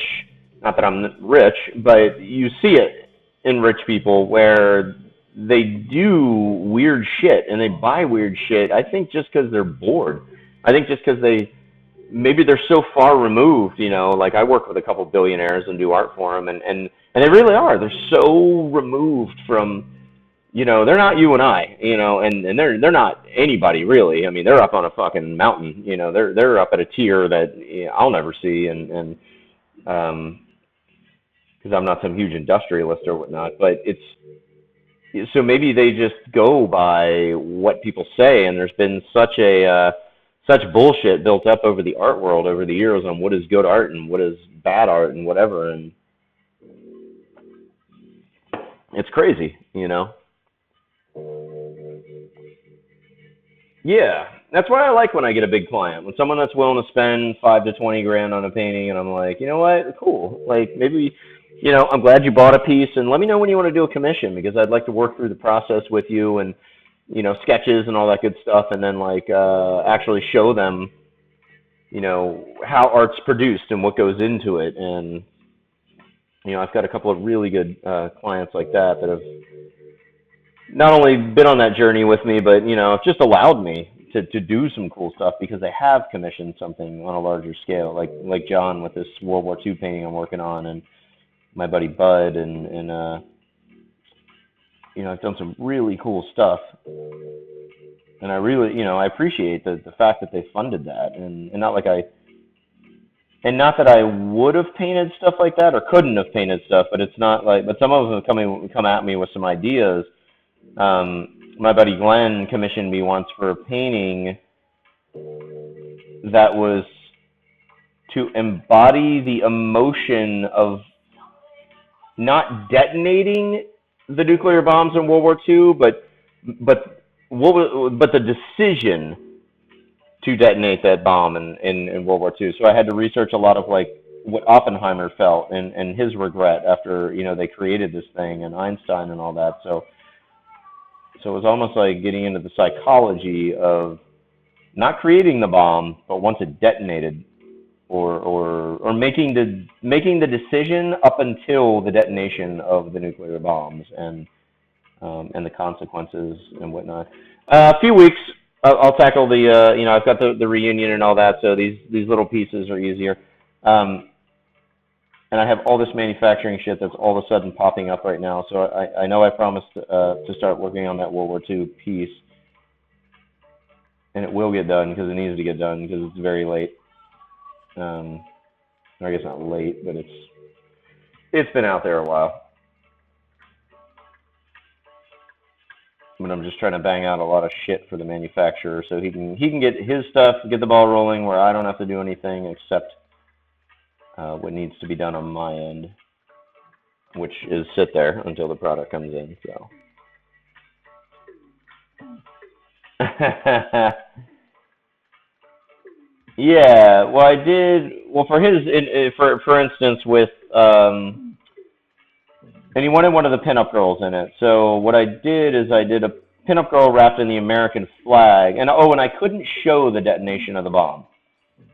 not that I'm rich, but you see it, in rich people where they do weird shit and they buy weird shit. I think just because they're bored. I think just because maybe they're so far removed. Like I work with a couple billionaires and do art for them, and they really are. They're so removed from. They're not you and I, and they're not anybody really. I mean, they're up on a fucking mountain. They're up at a tier that I'll never see, and because I'm not some huge industrialist or whatnot. But so maybe they just go by what people say, and there's been such bullshit built up over the art world over the years on what is good art and what is bad art and whatever, and it's crazy. Yeah, that's why I like when I get a big client. When someone that's willing to spend 5 to 20 grand on a painting, and I'm like, you know what, cool. Like maybe, I'm glad you bought a piece, and let me know when you want to do a commission because I'd like to work through the process with you and, sketches and all that good stuff, and then like actually show them, how art's produced and what goes into it. And I've got a couple of really good clients like that have not only been on that journey with me, but just allowed me to do some cool stuff because they have commissioned something on a larger scale, like John with this World War II painting I'm working on, and my buddy Bud, and I've done some really cool stuff, and I really I appreciate the fact that they funded that, and not that I would have painted stuff like that or couldn't have painted stuff, but it's not like, but some of them have come at me with some ideas. My buddy Glenn commissioned me once for a painting that was to embody the emotion of not detonating the nuclear bombs in World War II, but the decision to detonate that bomb in World War II. So I had to research a lot of like what Oppenheimer felt and his regret after they created this thing, and Einstein and all that. So it was almost like getting into the psychology of not creating the bomb, but once it detonated, or making the decision up until the detonation of the nuclear bombs and the consequences and whatnot. A few weeks, I'll tackle the I've got the reunion and all that, so these little pieces are easier. And I have all this manufacturing shit that's all of a sudden popping up right now. So I know I promised to start working on that World War II piece. And it will get done because it needs to get done because it's very late. I guess not late, but it's been out there a while. But I'm just trying to bang out a lot of shit for the manufacturer so he can get his stuff, get the ball rolling where I don't have to do anything except what needs to be done on my end, which is sit there until the product comes in. So, yeah. Well, I did. Well, for his, for instance, with and he wanted one of the pinup girls in it. So what I did is I did a pinup girl wrapped in the American flag, and I couldn't show the detonation of the bomb.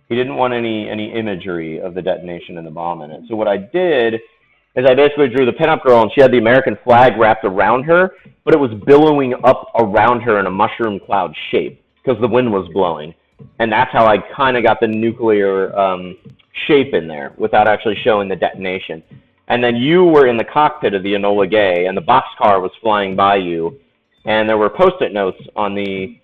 He didn't want any imagery of the detonation and the bomb in it. So what I did is I basically drew the pinup girl, and she had the American flag wrapped around her, but it was billowing up around her in a mushroom cloud shape because the wind was blowing. And that's how I kind of got the nuclear shape in there without actually showing the detonation. And then you were in the cockpit of the Enola Gay, and the boxcar was flying by you, and there were Post-it notes on the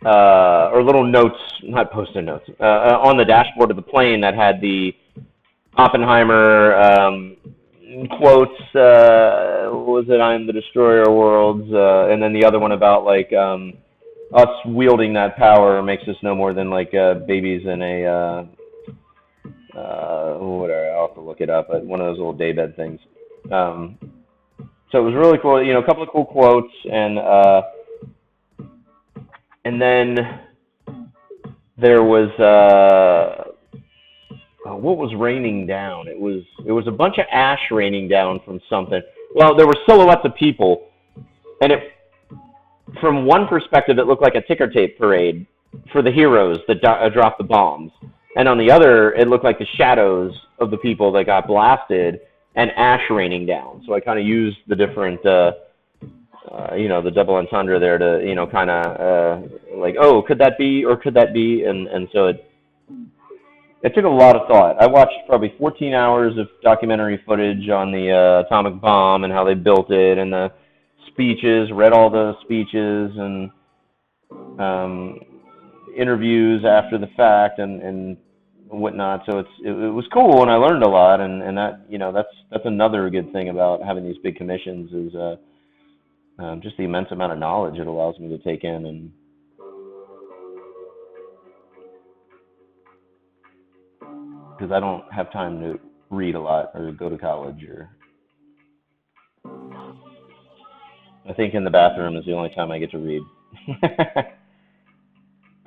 or little notes, not Post-it notes, on the dashboard of the plane that had the Oppenheimer quotes, what was it, I'm the destroyer of worlds, and then the other one about like us wielding that power makes us no more than like babies in a, whatever, I'll have to look it up, but one of those little daybed things. So it was really cool, a couple of cool quotes, and then there was what was raining down? It was a bunch of ash raining down from something. Well, there were silhouettes of people, and from one perspective, it looked like a ticker tape parade for the heroes that dropped the bombs, and on the other, it looked like the shadows of the people that got blasted. and ash raining down. So I kind of used the different, the double entendre there to, kind of like, oh, could that be or could that be? And so it took a lot of thought. I watched probably 14 hours of documentary footage on the atomic bomb and how they built it, and the speeches, read all the speeches and interviews after the fact and whatnot. So it was cool, and I learned a lot, and that that's another good thing about having these big commissions is just the immense amount of knowledge it allows me to take in. And because I don't have time to read a lot or go to college, or I think in the bathroom is the only time I get to read.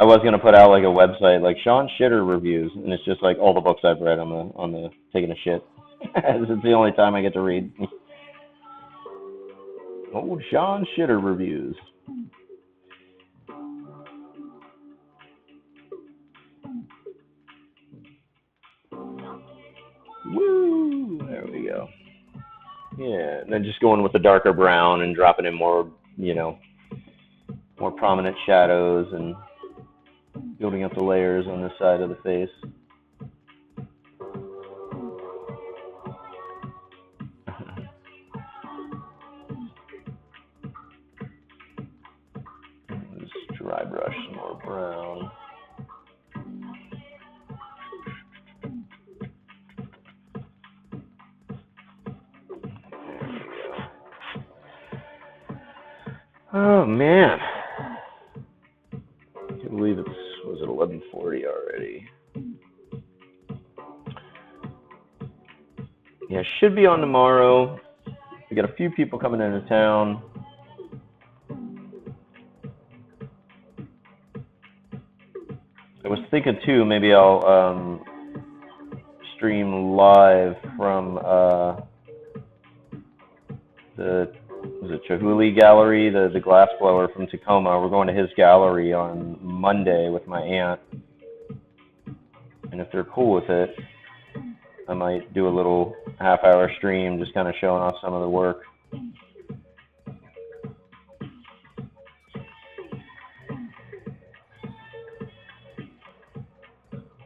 I was gonna put out like a website like Sean Shitter reviews, and it's just like all the books I've read on the taking a shit. It's the only time I get to read. Old Sean Shitter reviews. Woo! There we go. Yeah, and then just going with the darker brown and dropping in more, more prominent shadows and building up the layers on this side of the face. Just dry brush some more brown. Oh man, I can't believe was it 11:40 already? Yeah, should be on tomorrow. We got a few people coming into town. I was thinking too, maybe I'll stream live from the Chihuly Gallery, the glass blower from Tacoma. We're going to his gallery on Monday with my aunt, and if they're cool with it, I might do a little half-hour stream just kind of showing off some of the work.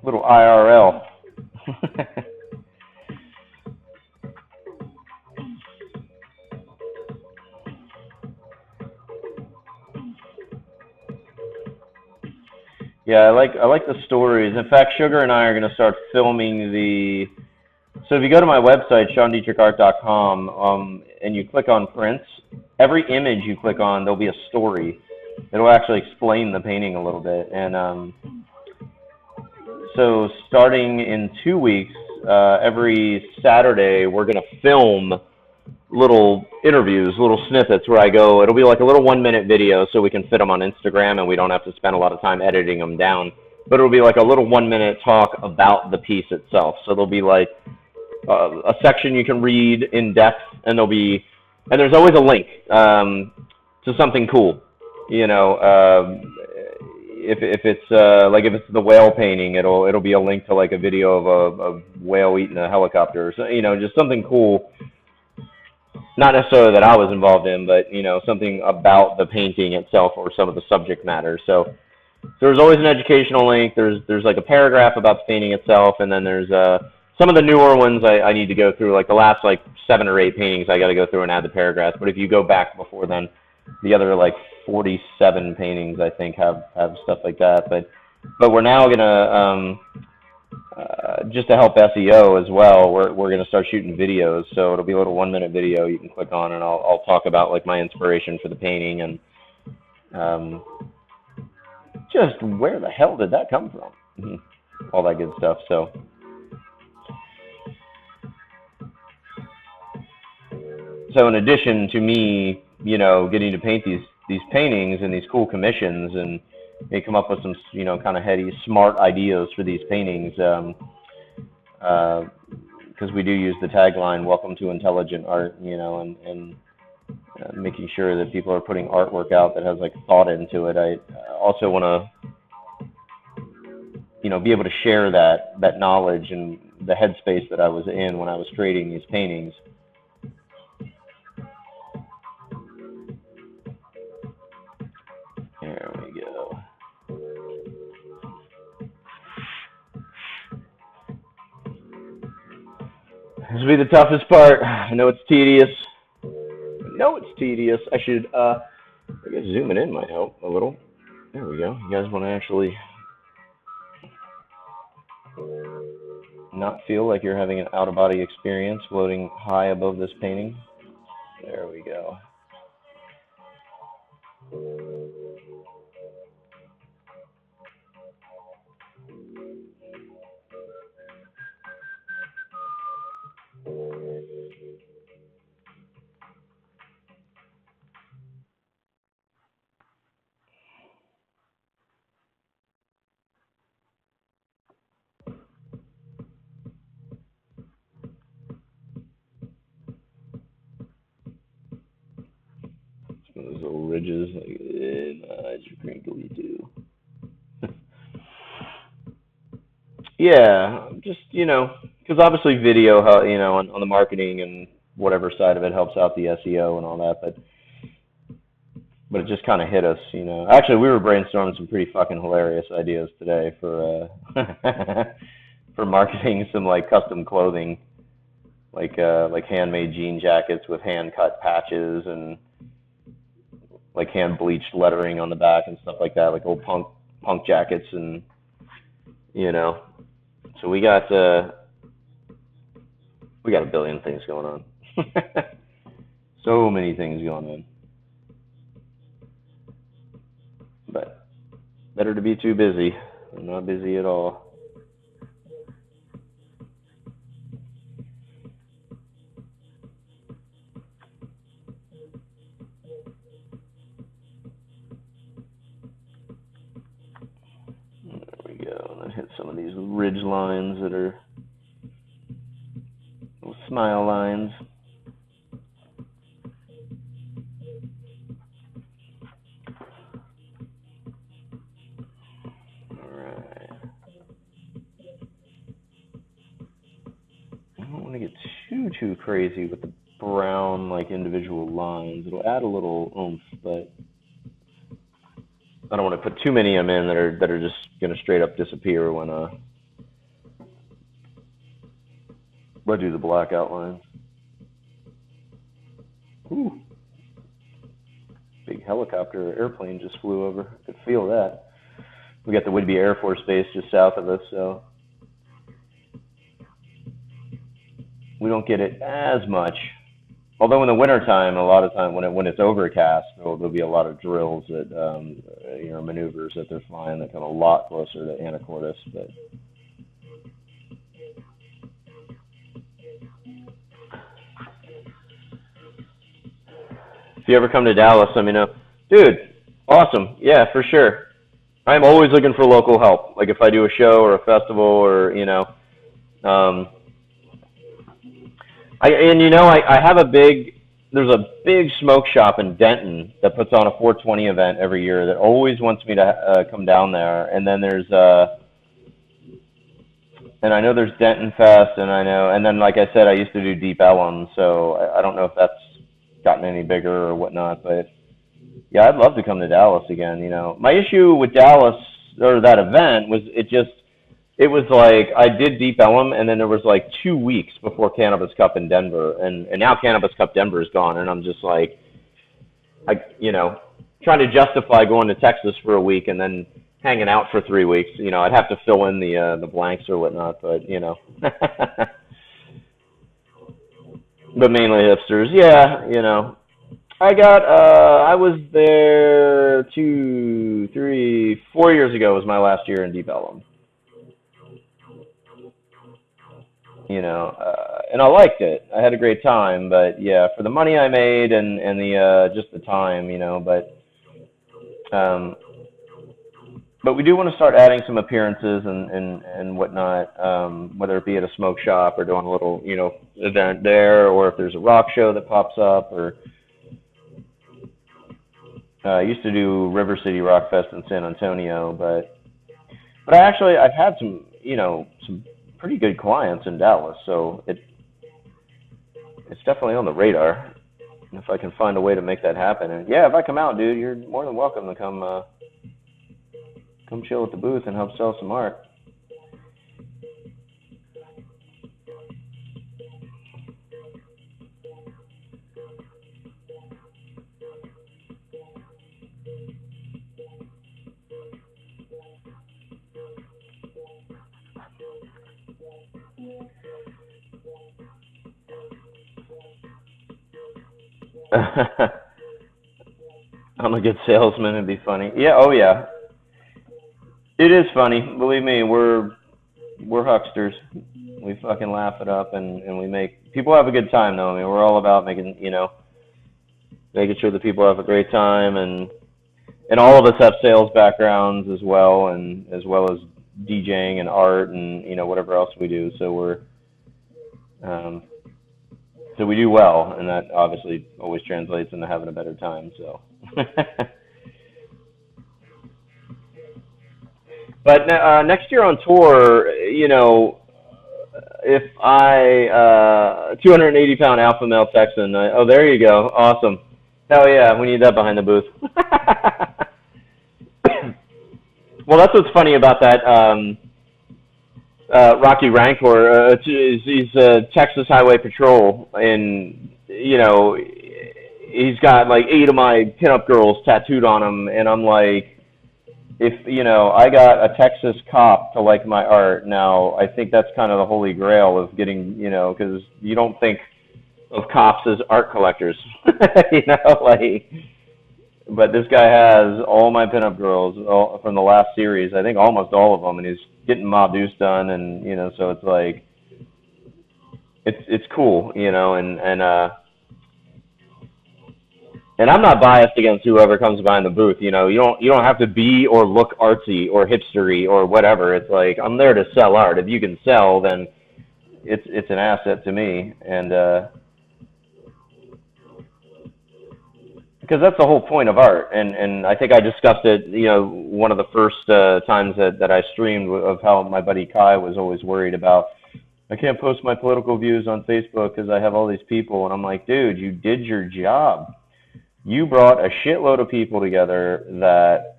Little IRL. Yeah, I like the stories. In fact, Sugar and I are going to start filming the. So if you go to my website, SeanDietrichArt.com, and you click on prints, every image you click on, there'll be a story. It'll actually explain the painting a little bit. And so starting in 2 weeks, every Saturday, we're going to film little interviews, little snippets where I go, it'll be like a little 1-minute video so we can fit them on Instagram and we don't have to spend a lot of time editing them down. But it'll be like a little 1-minute talk about the piece itself. So there'll be like a section you can read in depth, and there's always a link to something cool. If it's if it's the whale painting, it'll be a link to like a video of a whale eating a helicopter. So, just something cool. Not necessarily that I was involved in, but something about the painting itself or some of the subject matter. So there's always an educational link. There's like a paragraph about the painting itself, and then there's some of the newer ones I need to go through. Like the last 7 or 8 paintings, I got to go through and add the paragraphs. But if you go back before then, the other 47 paintings I think have stuff like that. But we're now gonna just to help SEO as well, we're going to start shooting videos. So it'll be a little 1-minute video you can click on, and I'll talk about my inspiration for the painting and just where the hell did that come from, all that good stuff. So in addition to me, getting to paint these paintings and these cool commissions, and they come up with some kind of heady, smart ideas for these paintings. Because we do use the tagline "Welcome to Intelligent Art," and making sure that people are putting artwork out that has thought into it. I also want to be able to share that knowledge and the headspace that I was in when I was creating these paintings. There we go. This will be the toughest part. I know it's tedious. I should, I guess zooming in might help a little. There we go. You guys want to actually not feel like you're having an out-of-body experience floating high above this painting? There we go. Some of those little ridges, like, my eyes are crinkly too. Yeah, just, because obviously video, on the marketing and whatever side of it helps out the SEO and all that, but it just kind of hit us, Actually, we were brainstorming some pretty fucking hilarious ideas today for for marketing some like custom clothing, like handmade jean jackets with hand cut patches and like hand bleached lettering on the back and stuff like that, like old punk jackets and So we got a billion things going on. So many things going on. But better to be too busy than not busy at all. There we go. And I hit some of these ridge lines that are little smile lines. Too crazy with the brown like individual lines. It'll add a little oomph, but I don't want to put too many of them in that are just gonna straight up disappear when I do the black outlines. Ooh. Big helicopter or airplane just flew over. I could feel that. We got the Whidbey Air Force Base just south of us, so we don't get it as much. Although in the wintertime, a lot of time when it's overcast, there'll be a lot of drills that maneuvers that they're flying that come a lot closer to Anacortes. But if you ever come to Dallas, let me know, dude. Awesome, yeah, for sure. I'm always looking for local help. Like if I do a show or a festival or I have there's a big smoke shop in Denton that puts on a 420 event every year that always wants me to come down there. And then and I know there's Denton Fest, and then like I said, I used to do Deep Ellum, so I don't know if that's gotten any bigger or whatnot, but yeah, I'd love to come to Dallas again. My issue with Dallas or that event was it was like I did Deep Ellum, and then there was like 2 weeks before Cannabis Cup in Denver, and now Cannabis Cup Denver is gone, and I'm just like, trying to justify going to Texas for a week and then hanging out for 3 weeks. I'd have to fill in the blanks or whatnot, but but mainly hipsters, yeah. I was there 2, 3, 4 years ago was my last year in Deep Ellum. And I liked it. I had a great time, but yeah, for the money I made and the just the time, but we do want to start adding some appearances and whatnot, whether it be at a smoke shop or doing a little, event there, or if there's a rock show that pops up, or I used to do River City Rock Fest in San Antonio, but But I've had some, some pretty good clients in Dallas, so it's definitely on the radar. And if I can find a way to make that happen, and yeah, if I come out, dude, you're more than welcome to come chill at the booth and help sell some art. I'm a good salesman. It'd be funny. Yeah. Oh yeah. It is funny. Believe me, we're hucksters. We fucking laugh it up, and we make people have a good time. Though I mean, we're all about making sure that people have a great time, and all of us have sales backgrounds as well, and as well as DJing and art and whatever else we do. Um, so we do well, and that obviously always translates into having a better time. So. But next year on tour, if 280-pound alpha male Texan, oh, there you go, awesome, hell yeah, we need that behind the booth. Well, that's what's funny about that Rocky Rancor. He's Texas Highway Patrol, and he's got like 8 of my pinup girls tattooed on him, and I'm like, if I got a Texas cop to like my art, now I think that's kind of the holy grail of getting, because you don't think of cops as art collectors, like. But this guy has all my pinup girls from the last series. I think almost all of them, and he's getting Mob Deuce done, and so it's like, it's cool, and I'm not biased against whoever comes behind the booth. You don't have to be or look artsy or hipstery or whatever. It's like, I'm there to sell art. If you can sell, then it's an asset to me, and because that's the whole point of art. And I think I discussed it. One of the first times that I streamed, of how my buddy Kai was always worried about, I can't post my political views on Facebook because I have all these people, and I'm like, dude, you did your job. You brought a shitload of people together that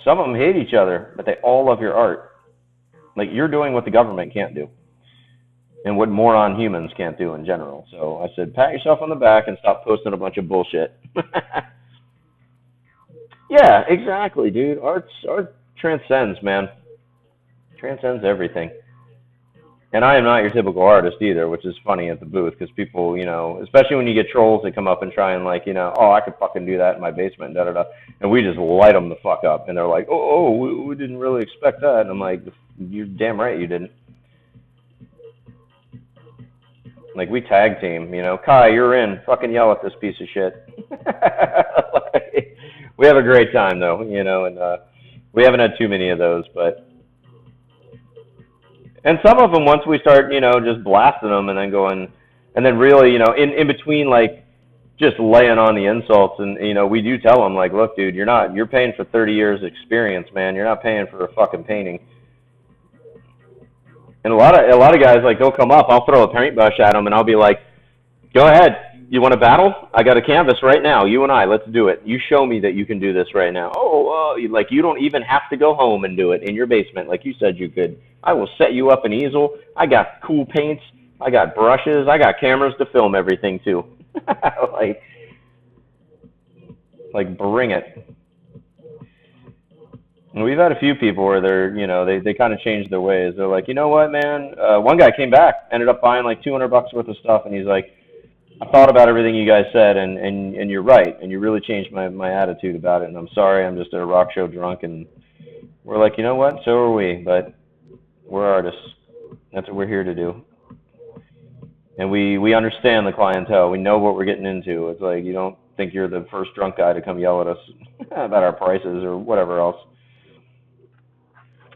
some of them hate each other, but they all love your art. Like, you're doing what the government can't do, and what moron humans can't do in general. So I said, pat yourself on the back and stop posting a bunch of bullshit. Yeah, exactly, dude. Art transcends, man. Transcends everything. And I am not your typical artist either, which is funny at the booth, because people, especially when you get trolls that come up and try and oh, I could fucking do that in my basement, da da da, and we just light them the fuck up, and they're like, we didn't really expect that, and I'm like, you're damn right you didn't. Like, we tag team, Kai, you're in, fucking yell at this piece of shit. Like, we have a great time though, and we haven't had too many of those, but. And some of them, once we start, just blasting them and then going, and then really, in between, like, just laying on the insults, and, we do tell them, like, look, dude, you're paying for 30 years experience, man. You're not paying for a fucking painting. And a lot of guys, like, they'll come up, I'll throw a paintbrush at them, and I'll be like, go ahead. You want to battle? I got a canvas right now. You and I, let's do it. You show me that you can do this right now. Like, you don't even have to go home and do it in your basement like you said you could. I will set you up an easel. I got cool paints. I got brushes. I got cameras to film everything too. like bring it. And we've had a few people where they're, they kind of changed their ways. They're like, you know what, man? One guy came back, ended up buying like $200 worth of stuff, and he's like, I thought about everything you guys said, and you're right, and you really changed my attitude about it, and I'm sorry, I'm just at a rock show drunk, and we're like, you know what, so are we, but we're artists. That's what we're here to do. And we understand the clientele. We know what we're getting into. It's like, you don't think you're the first drunk guy to come yell at us about our prices or whatever else.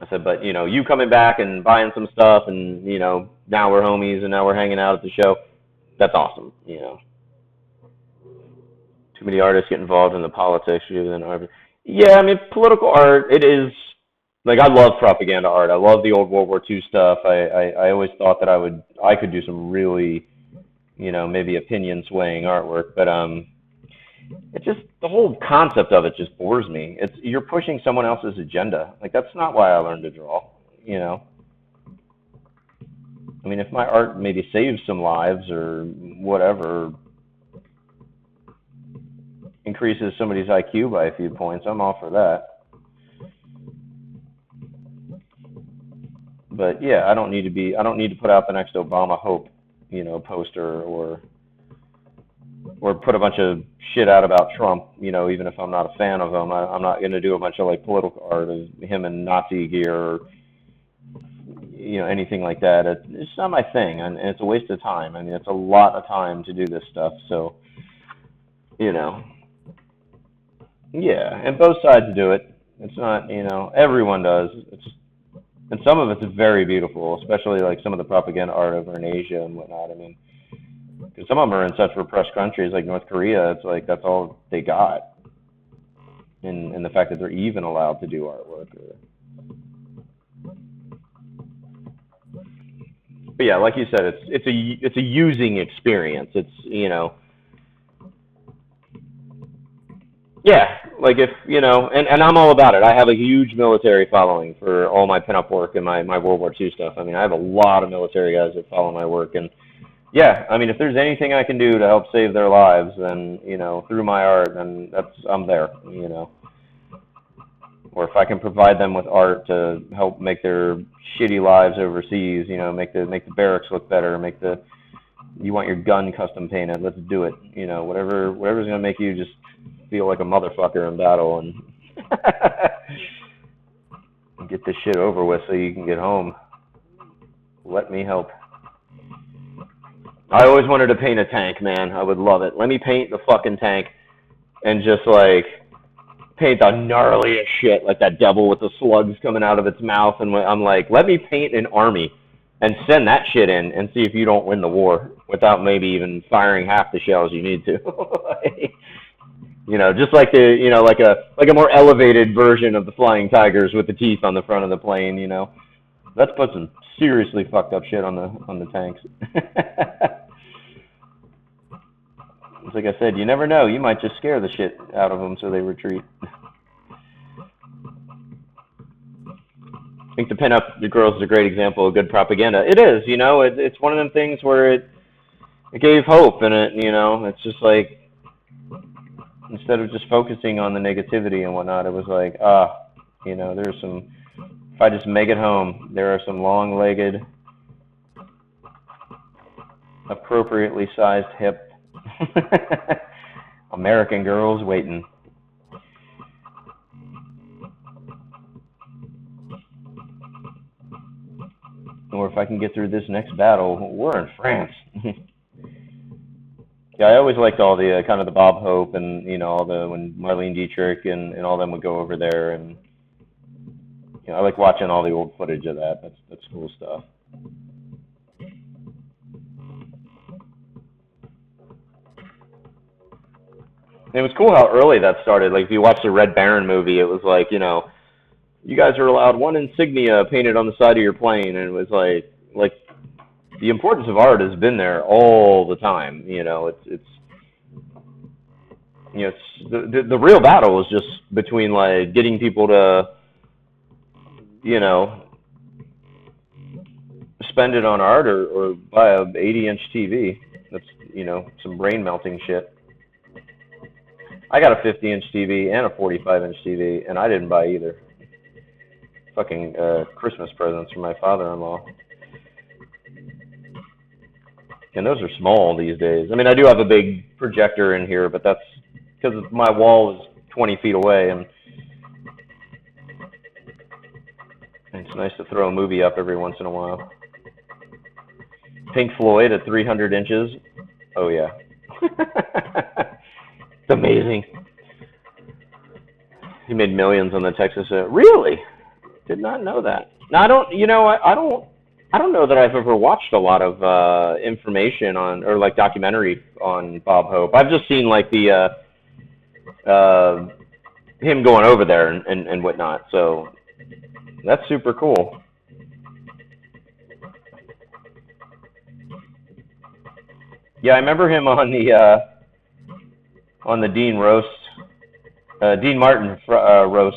I said, but, you coming back and buying some stuff, and, now we're homies, and now we're hanging out at the show. That's awesome, Too many artists get involved in the politics. Yeah, I mean, political art, it is Like I love propaganda art. I love the old World War II stuff. I always thought that I could do some really, maybe opinion swaying artwork, but it just the whole concept of it just bores me. It's you're pushing someone else's agenda. Like that's not why I learned to draw, you know. I mean, if my art maybe saves some lives or whatever, increases somebody's IQ by a few points, I'm all for that. But yeah, I don't need to put out the next Obama hope, poster or put a bunch of shit out about Trump, even if I'm not a fan of him. I'm not going to do a bunch of like political art of him in Nazi gear or anything like that. It's not my thing, and it's a waste of time. I mean, it's a lot of time to do this stuff. So, yeah, and both sides do it. It's not, everyone does. And some of it's very beautiful, especially like some of the propaganda art over in Asia and whatnot. I mean, because some of them are in such repressed countries like North Korea, it's like that's all they got. And the fact that they're even allowed to do artwork. But yeah, like you said, it's a using experience. It's yeah, like if and I'm all about it. I have a huge military following for all my pinup work and my World War II stuff. I mean, I have a lot of military guys that follow my work, and yeah, I mean, if there's anything I can do to help save their lives, then through my art, then I'm there. Or if I can provide them with art to help make their shitty lives overseas, make the barracks look better, you want your gun custom painted, let's do it. Whatever's gonna make you just feel like a motherfucker in battle and get this shit over with so you can get home. Let me help. I always wanted to paint a tank, man. I would love it. Let me paint the fucking tank and just like paint the gnarliest shit, like that devil with the slugs coming out of its mouth. And I'm like, let me paint an army and send that shit in and see if you don't win the war without maybe even firing half the shells you need to. Just like like a more elevated version of the Flying Tigers with the teeth on the front of the plane. Let's put some seriously fucked up shit on the tanks. It's like I said, you never know. You might just scare the shit out of them so they retreat. I think the pinup the girls is a great example of good propaganda. It is, it's one of them things where it gave hope, and it's just like instead of just focusing on the negativity and whatnot, it was like there's some. If I just make it home, there are some long-legged, appropriately sized hip American girls waiting. Or if I can get through this next battle, we're in France. Yeah, I always liked all the kind of the Bob Hope and when Marlene Dietrich and all them would go over there, and I like watching all the old footage of that. That's cool stuff. It was cool how early that started. Like if you watch the Red Baron movie, it was like you guys are allowed one insignia painted on the side of your plane, and it was like the importance of art has been there all the time. It's the real battle is just between like getting people to spend it on art or buy a 80-inch TV. That's some brain melting shit. I got a 50-inch TV and a 45-inch TV, and I didn't buy either. Fucking Christmas presents from my father-in-law. And those are small these days. I mean, I do have a big projector in here, but that's because my wall is 20 feet away, and it's nice to throw a movie up every once in a while. Pink Floyd at 300 inches. Oh, yeah. It's amazing. He made millions on the Texas. Really? Did not know that. Now I don't. I don't know that I've ever watched a lot of information on or like documentary on Bob Hope. I've just seen like the him going over there and whatnot. So That's super cool. Yeah, I remember him on the Dean Martin roast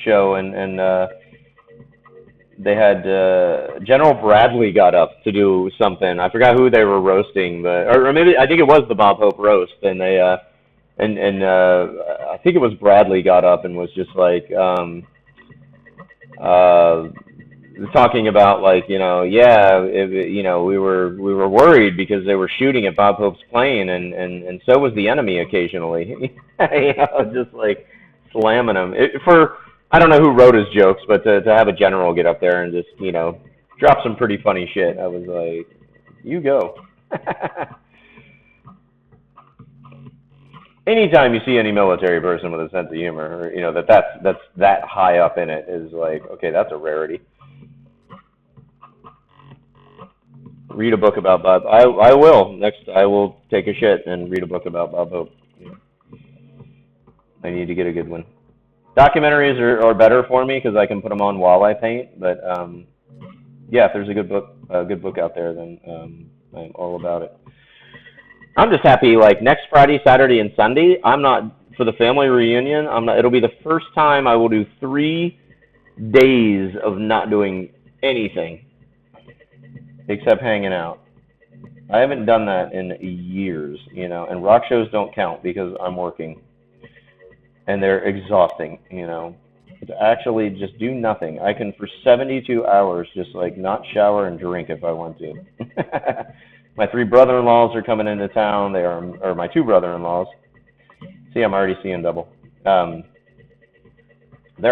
show, and they had General Bradley got up to do something. I forgot who they were roasting, but or maybe I think it was the Bob Hope roast, and they and I think it was Bradley got up and was just like uh talking about like yeah we were worried because they were shooting at Bob Hope's plane, and so was the enemy occasionally. Just like slamming him for I don't know who wrote his jokes, but to have a general get up there and just drop some pretty funny shit, I was like, you go. Anytime you see any military person with a sense of humor, or that's that high up in it, is like, okay, that's a rarity. Read a book about Bob. I will. Next, I will take a shit and read a book about Bob Hope. I need to get a good one. Documentaries are better for me because I can put them on while I paint. But yeah, if there's a good book out there, then I'm all about it. I'm just happy. Like next Friday, Saturday, and Sunday, I'm not for the family reunion. I'm not. It'll be the first time I will do 3 days of not doing anything except hanging out. I haven't done that in years, and rock shows don't count because I'm working. And they're exhausting, To actually just do nothing. I can, for 72 hours, just like not shower and drink if I want to. My 3 brother-in-laws are coming into town. Or my 2 brother-in-laws. See, I'm already seeing double. They're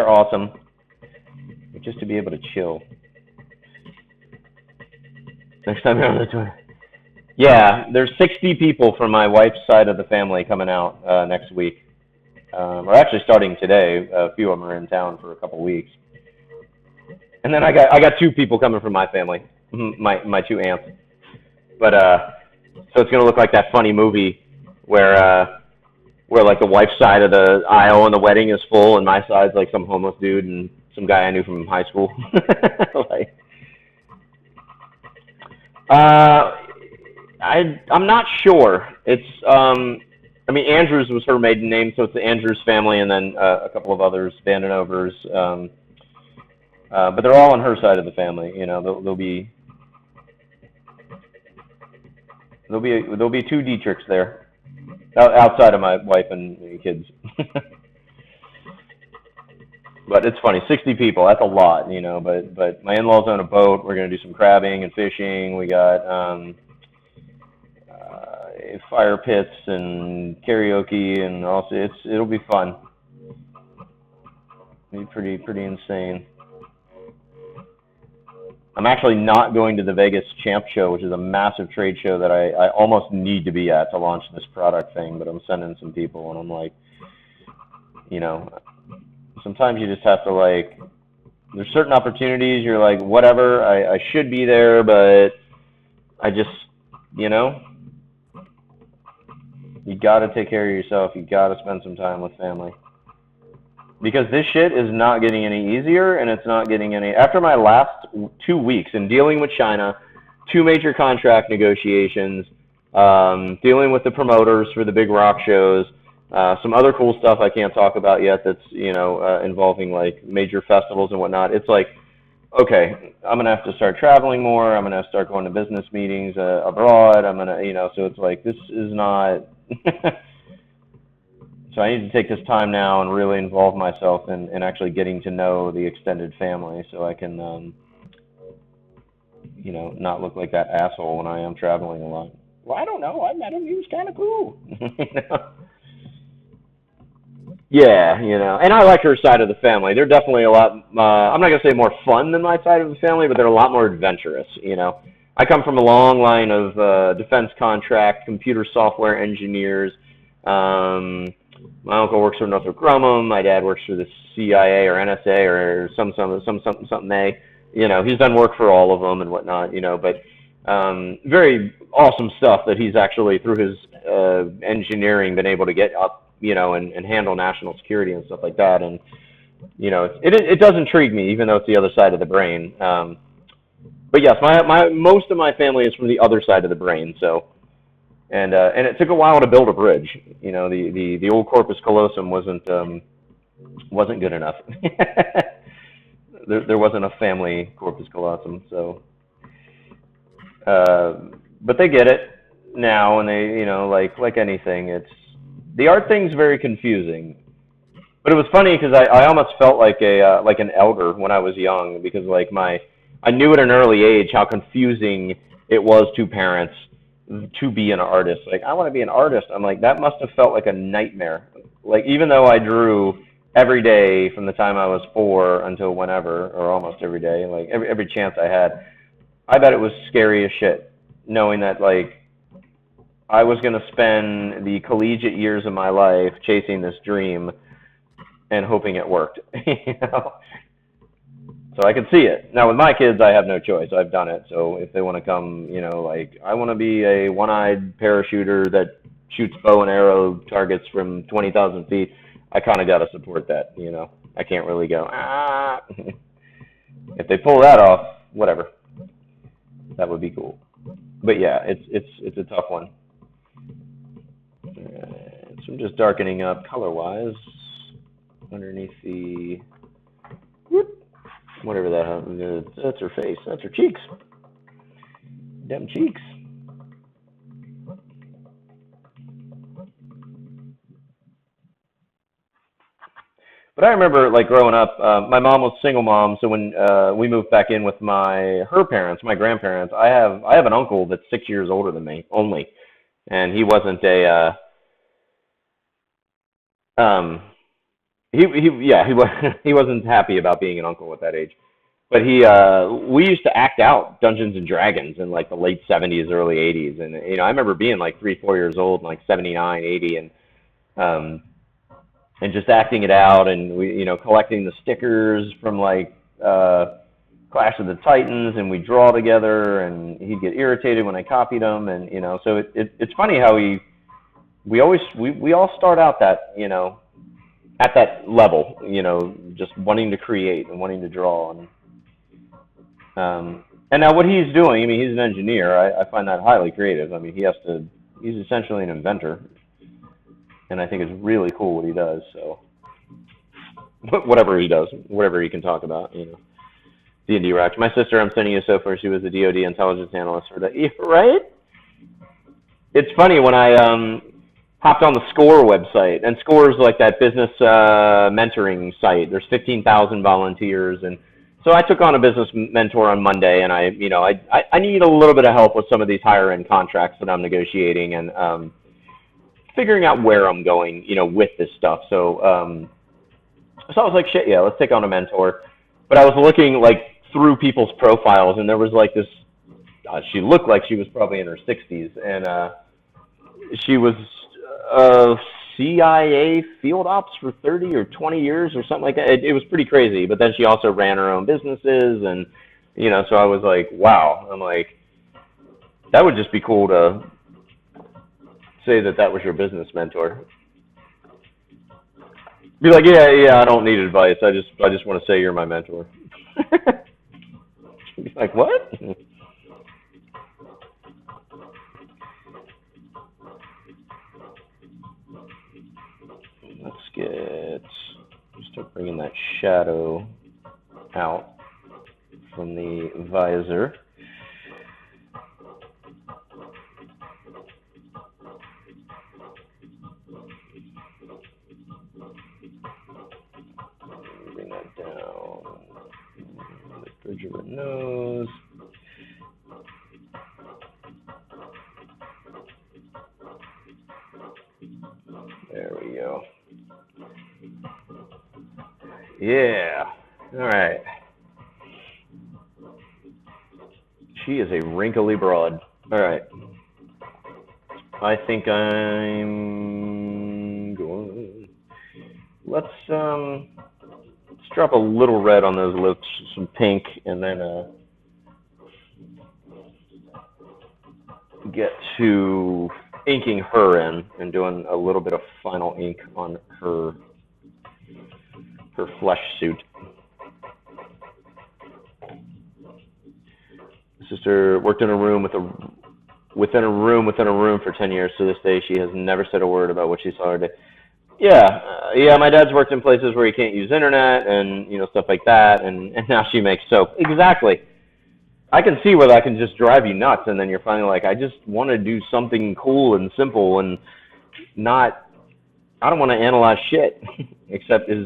awesome. Just to be able to chill. Next time you're on the tour. Yeah, there's 60 people from my wife's side of the family coming out next week. We're actually starting today. A few of them are in town for a couple weeks. And then I got 2 people coming from my family, my 2 aunts. But so it's gonna look like that funny movie where like the wife's side of the aisle and the wedding is full, and my side's like some homeless dude and some guy I knew from high school. Like, I'm not sure. It's I mean, Andrews was her maiden name, so it's the Andrews family, and then a couple of others, Vandenovers. But they're all on her side of the family. There'll be 2 Dietrichs there, outside of my wife and kids. But it's funny, 60 people. That's a lot, But my in-laws own a boat. We're gonna do some crabbing and fishing. We got fire pits and karaoke, and also it'll be fun. It'll be pretty insane. I'm actually not going to the Vegas Champ Show, which is a massive trade show that I almost need to be at to launch this product thing, but I'm sending some people, and I'm like, sometimes you just have to, like, there's certain opportunities you're like, whatever, I should be there, but I just, you gotta take care of yourself. You gotta spend some time with family. Because this shit is not getting any easier, and it's not getting any... After my last 2 weeks in dealing with China, 2 major contract negotiations, dealing with the promoters for the big rock shows, some other cool stuff I can't talk about yet that's, involving, like, major festivals and whatnot. It's like, okay, I'm going to have to start traveling more. I'm going to have to start going to business meetings abroad. I'm going to, so it's like, this is not... So I need to take this time now and really involve myself in actually getting to know the extended family so I can, not look like that asshole when I am traveling a lot. Well, I don't know. I met him. He was kind of cool. Yeah, and I like her side of the family. They're definitely a lot, I'm not going to say more fun than my side of the family, but they're a lot more adventurous, I come from a long line of defense contract, computer software engineers. My uncle works for Northrop Grumman. My dad works for the CIA or NSA or something A. He's done work for all of them and whatnot, but very awesome stuff that he's actually, through his engineering, been able to get up, and handle national security and stuff like that. And It does intrigue me, even though it's the other side of the brain. But yes, my most of my family is from the other side of the brain. So, and it took a while to build a bridge. The old corpus callosum wasn't good enough. There wasn't a family corpus callosum, so. But they get it now, and they, like anything, the art thing's very confusing. But it was funny because I almost felt like an elder when I was young, because I knew at an early age how confusing it was to parents to be an artist. Like, I want to be an artist. I'm like, that must have felt like a nightmare. Like, even though I drew every day from the time I was 4 until whenever, or almost every day, like every chance I had, I bet it was scary as shit, knowing that I was going to spend the collegiate years of my life chasing this dream and hoping it worked. So I could see it. Now with my kids, I have no choice. I've done it. So if they want to come, I want to be a one-eyed parachuter that shoots bow and arrow targets from 20,000 feet, I kind of got to support that. I can't really go, ah. If they pull that off, whatever. That would be cool. But yeah, it's a tough one. So I'm just darkening up color-wise underneath the whatever that is. That's her face. That's her cheeks. Them cheeks. But I remember, growing up, my mom was a single mom, so when we moved back in with her parents, my grandparents, I have an uncle that's 6 years older than me only, and he wasn't he wasn't happy about being an uncle at that age. But we used to act out Dungeons and Dragons in the late 70s, early 80s, and I remember being 3, 4 years old, in 79, 80, and just acting it out, and we collecting the stickers from Clash of the Titans, and we draw together, and he'd get irritated when I copied him, and so it's funny how we all start out that at that level, just wanting to create and wanting to draw. And now what he's doing, I mean, he's an engineer. I find that highly creative. I mean, he's essentially an inventor, and I think it's really cool what he does. So whatever he does, whatever he can talk about, D&D rocks. My sister, I'm sending you so far. She was a DoD intelligence analyst for that, right? It's funny when I hopped on the SCORE website, and SCORE is like that business mentoring site. There's 15,000 volunteers, and so I took on a business mentor on Monday, and I need a little bit of help with some of these higher end contracts that I'm negotiating, and figuring out where I'm going, with this stuff. So I was like, shit, yeah, let's take on a mentor. But I was looking through people's profiles, and there was this. She looked like she was probably in her 60s, and she was CIA field ops for 30 or 20 years or something like that. It was pretty crazy. But then she also ran her own businesses, and so I was like, wow. I'm like, that would just be cool to say that was your business mentor. Be like, yeah, I don't need advice. I just want to say you're my mentor. Be like, what? Start bringing that shadow out from the visor. Bring that down. The bridge of her nose. There we go. Yeah. All right. She is a wrinkly broad. All right. I think I'm going. Let's drop a little red on those lips, some pink, and then get to inking her in and doing a little bit of final ink on her her flesh suit. Sister worked in a room within a room for 10 years. To this day, she has never said a word about what she saw her day. Yeah. My dad's worked in places where he can't use internet and stuff like that, and now she makes soap. Exactly. I can see where that can just drive you nuts, and then you're finally like, I just want to do something cool and simple and not. I don't want to analyze shit, except did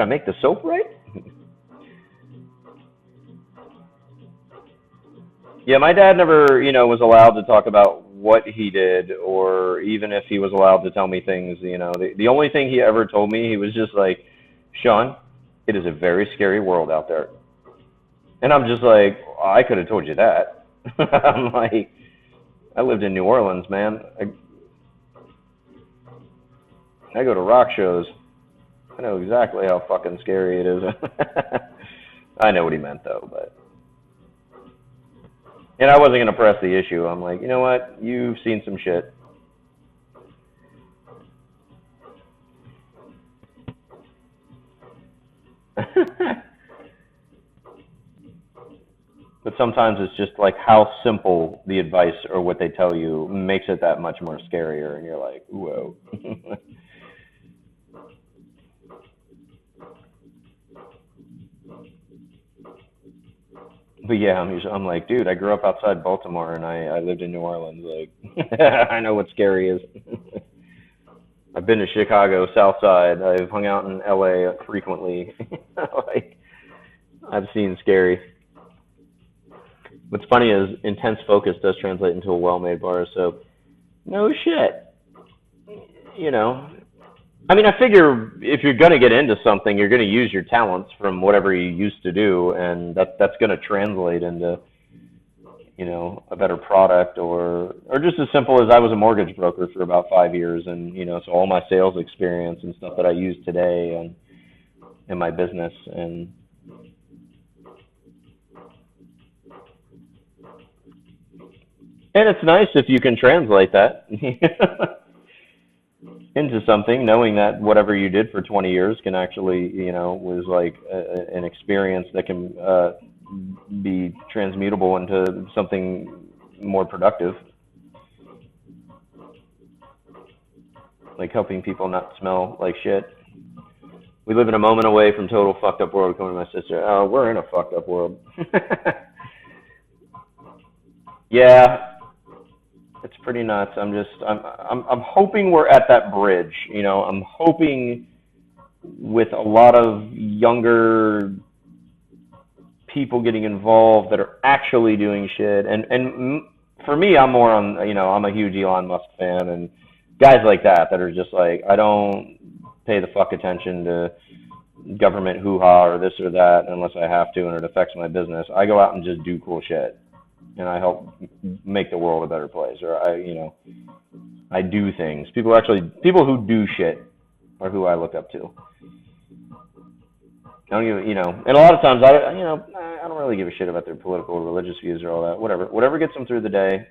I make the soap right? Yeah, my dad never, was allowed to talk about what he did, or even if he was allowed to tell me things. The only thing he ever told me, he was just like, Sean, it is a very scary world out there. And I'm just like, I could have told you that. I'm like, I lived in New Orleans, man. I go to rock shows. I know exactly how fucking scary it is. I know what he meant, though, but. And I wasn't going to press the issue. I'm like, you know what? You've seen some shit. But sometimes it's just like how simple the advice or what they tell you makes it that much more scarier. And you're like, whoa. But yeah, I'm like, dude, I grew up outside Baltimore and I lived in New Orleans. Like, I know what scary is. I've been to Chicago, South Side. I've hung out in LA frequently. Like, I've seen scary. What's funny is intense focus does translate into a well-made bar of soap. No shit. I figure if you're going to get into something, you're going to use your talents from whatever you used to do, and that's going to translate into, a better product, or just as simple as I was a mortgage broker for about 5 years, and, so all my sales experience and stuff that I use today and in my business, and it's nice if you can translate that into something, knowing that whatever you did for 20 years can actually, was like an experience that can be transmutable into something more productive. Like helping people not smell like shit. We live in a moment away from total fucked up world, according to my sister. Oh, we're in a fucked up world. Yeah. It's pretty nuts. I'm hoping we're at that bridge. I'm hoping with a lot of younger people getting involved that are actually doing shit. And for me, I'm more on, I'm a huge Elon Musk fan, and guys like that are just like, I don't pay the fuck attention to government hoo-ha or this or that unless I have to and it affects my business. I go out and just do cool shit. And I help make the world a better place, or I do things. People who do shit are who I look up to. I don't even, and a lot of times I don't really give a shit about their political or religious views or all that. Whatever gets them through the day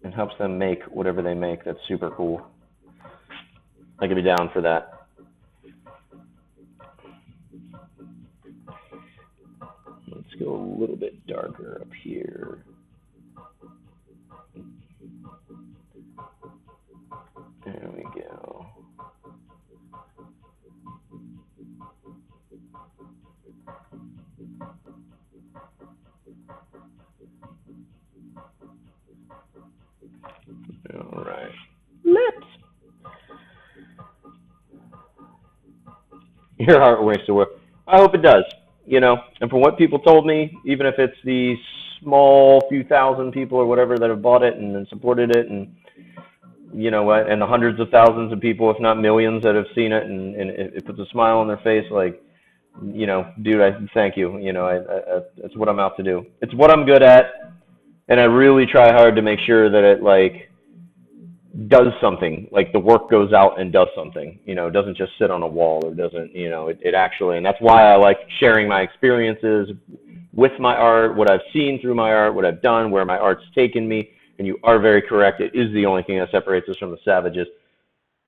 and helps them make whatever they make. That's super cool. I could be down for that. Let's go a little bit darker up here. There we go. All right. Let's. Your heart wastes away. I hope it does. And from what people told me, even if it's the small few thousand people or whatever that have bought it and supported it, and and the hundreds of thousands of people, if not millions, that have seen it, and it puts a smile on their face, like, dude, I thank you. It's what I'm out to do. It's what I'm good at, and I really try hard to make sure that it, like, does something, like the work goes out and does something, doesn't just sit on a wall, or doesn't, it actually, and that's why I like sharing my experiences with my art, what I've seen through my art, what I've done, where my art's taken me, And you are very correct. It is the only thing that separates us from the savages.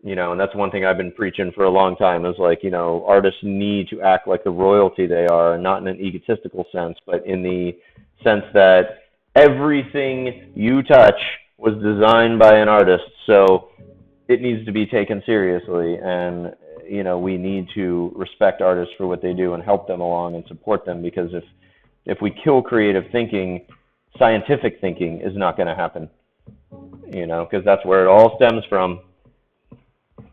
And that's one thing I've been preaching for a long time is like, artists need to act like the royalty they are, and not in an egotistical sense, but in the sense that everything you touch was designed by an artist, so it needs to be taken seriously. And, we need to respect artists for what they do and help them along and support them, because if we kill creative thinking, scientific thinking is not going to happen, because that's where it all stems from.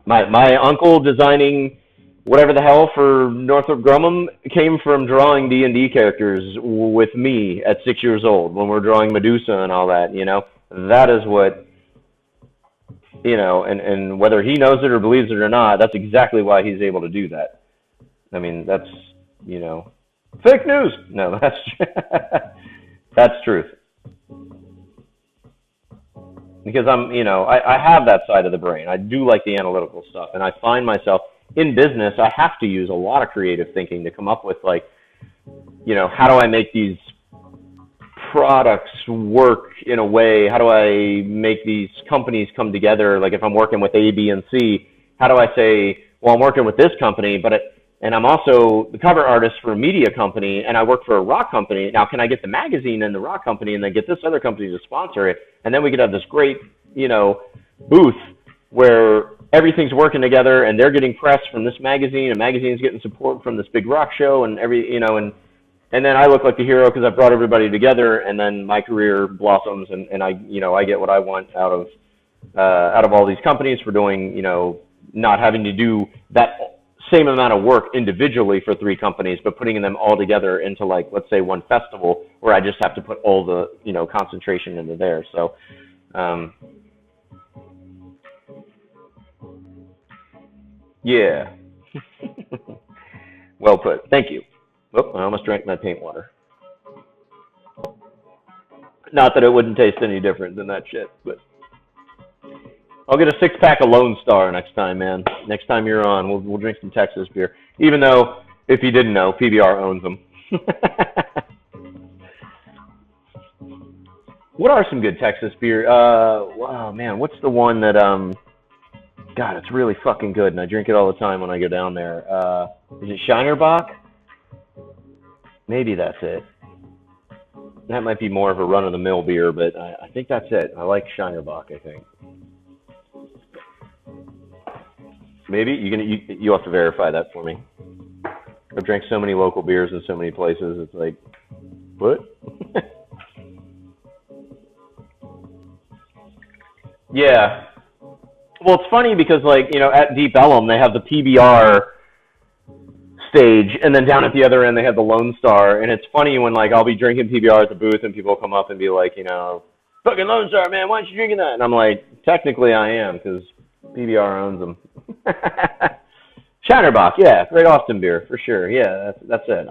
My uncle designing whatever the hell for Northrop Grumman came from drawing D&D characters with me at 6 years old when we're drawing Medusa and all that, That is what, and whether he knows it or believes it or not, that's exactly why he's able to do that. I mean, that's, fake news. No, that's truth. Because I have that side of the brain. I do like the analytical stuff, and I find myself in business, I have to use a lot of creative thinking to come up with, like, how do I make these products work in a way? How do I make these companies come together? Like, if I'm working with A, B, and C, how do I say, well, I'm working with this company, and I'm also the cover artist for a media company, and I work for a rock company. Now, can I get the magazine and the rock company and then get this other company to sponsor it? And then we could have this great, booth where everything's working together, and they're getting press from this magazine, and magazine's getting support from this big rock show, and and then I look like the hero because I brought everybody together, and then my career blossoms, and I get what I want out of all these companies for doing, not having to do that same amount of work individually for 3 companies, but putting them all together into, like, let's say one festival where I just have to put all the, concentration into there. So, yeah. Well put. Thank you. Oh, I almost drank my paint water. Not that it wouldn't taste any different than that shit, but I'll get a 6-pack of Lone Star next time, man. Next time you're on, we'll drink some Texas beer. Even though, if you didn't know, PBR owns them. What are some good Texas beer? Wow, man, what's the one that, God, it's really fucking good, and I drink it all the time when I go down there. Is it Shinerbach? Maybe that's it. That might be more of a run-of-the-mill beer, but I think that's it. I like Shinerbach, I think. Maybe you have to verify that for me. I've drank so many local beers in so many places. It's like, what? Yeah. Well, it's funny because, like, at Deep Ellum they have the PBR stage, and then down at the other end they have the Lone Star. And it's funny when, like, I'll be drinking PBR at the booth and people come up and be like, fucking Lone Star, man, why aren't you drinking that? And I'm like, technically I am, because PBR owns them. Shinerbach, yeah, great Austin beer for sure. Yeah, that's it.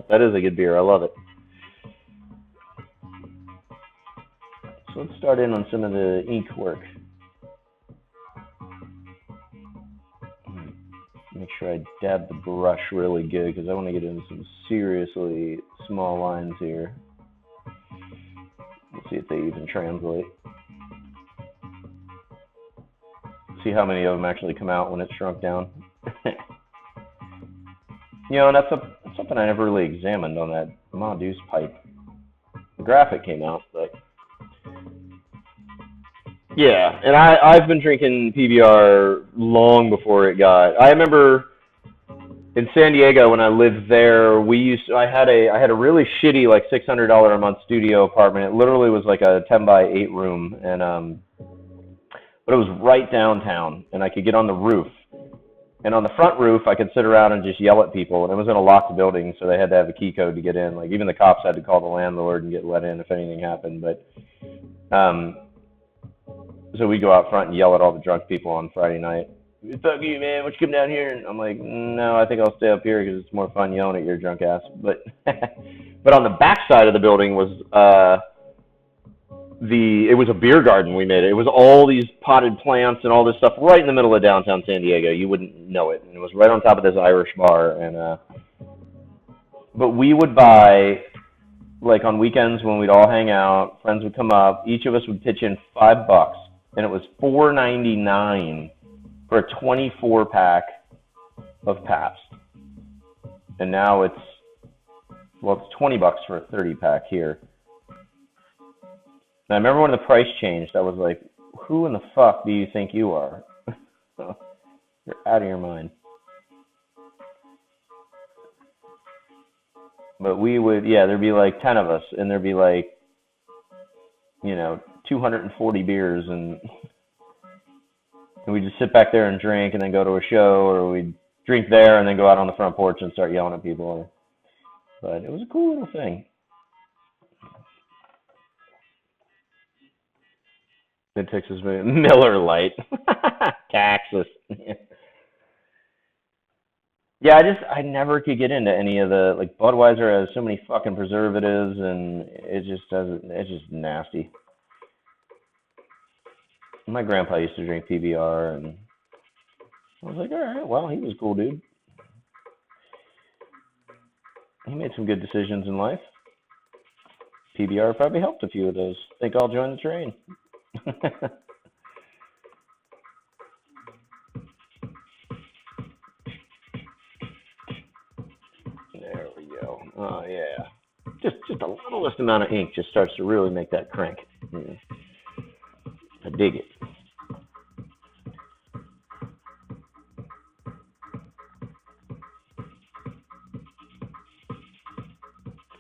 That is a good beer. I love it. So let's start in on some of the ink work. Make sure I dab the brush really good because I want to get into some seriously small lines here. Let's see if they even translate. See how many of them actually come out when it's shrunk down. And that's something I never really examined on that Maudus pipe. The graphic came out, but yeah, and I've been drinking PBR long before it got. I remember in San Diego when I lived there, I had a really shitty, like, $600 a month studio apartment. It literally was like a 10 by 8 room, and but it was right downtown, and I could get on the roof. And on the front roof, I could sit around and just yell at people. And it was in a locked building, so they had to have a key code to get in. Like, even the cops had to call the landlord and get let in if anything happened. But so we go out front and yell at all the drunk people on Friday night. Fuck you, man. Why don't you come down here? And I'm like, no, I think I'll stay up here because it's more fun yelling at your drunk ass. But but on the back side of the building was it was a beer garden we made. It was all these potted plants and all this stuff right in the middle of downtown San Diego. You wouldn't know it. And it was right on top of this Irish bar. And but we would buy like on weekends when we'd all hang out, friends would come up, each of us would pitch in $5, and it was $4.99 for a 24 pack of Pabst. And now it's $20 for a 30 pack here. And I remember when the price changed, I was like, who in the fuck do you think you are? You're out of your mind. But we would, there'd be like 10 of us, and there'd be like, 240 beers, and we'd just sit back there and drink and then go to a show, or we'd drink there and then go out on the front porch and start yelling at people. But it was a cool little thing. It takes us Miller Lite. Texas. Yeah, I never could get into any of the, like, Budweiser has so many fucking preservatives, and it's just nasty. My grandpa used to drink PBR, and I was like, all right, well, he was a cool dude. He made some good decisions in life. PBR probably helped a few of those. Think I'll join the train. There we go. Oh, yeah. Just a littlest amount of ink just starts to really make that crank. I dig it.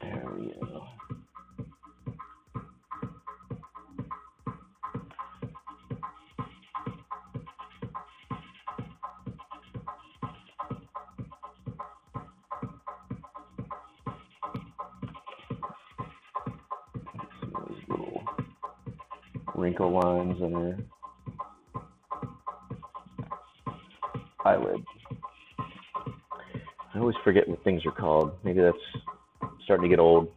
There we go. Some of these little wrinkle lines on her eyelid. I always forget what things are called. Maybe that's starting to get old.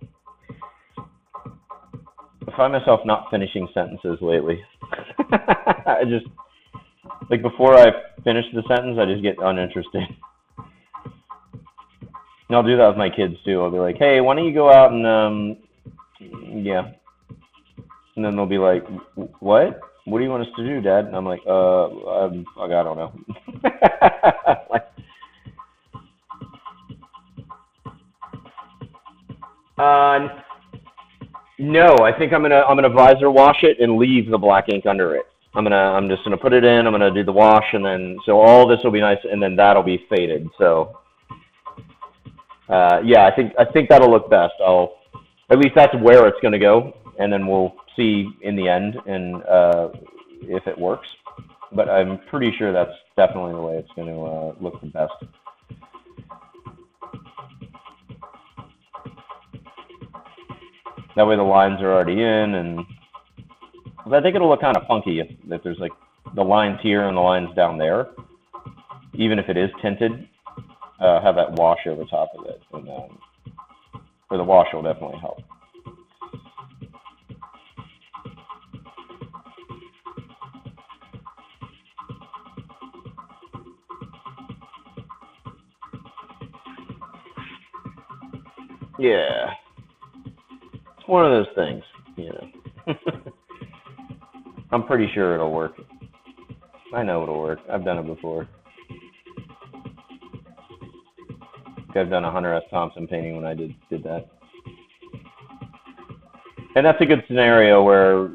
I find myself not finishing sentences lately. I just, like, before I finish the sentence, I just get uninterested. And I'll do that with my kids too. I'll be like, hey, why don't you go out and, yeah. And then they'll be like, what? What do you want us to do, Dad? And I'm like, I don't know. Like, no, I think I'm gonna visor wash it and leave the black ink under it. I'm just gonna put it in. I'm gonna do the wash, and then so all this will be nice, and then that'll be faded. So, yeah, I think that'll look best. At least that's where it's gonna go, and then we'll see in the end and if it works. But I'm pretty sure that's definitely the way it's gonna look the best. That way the lines are already in, and I think it'll look kind of funky if there's like the lines here and the lines down there. Even if it is tinted, have that wash over top of it, and or the wash will definitely help. Yeah. One of those things, I'm pretty sure it'll work. I know it'll work. I've done it before. I've done a Hunter S. Thompson painting when I did that. And that's a good scenario where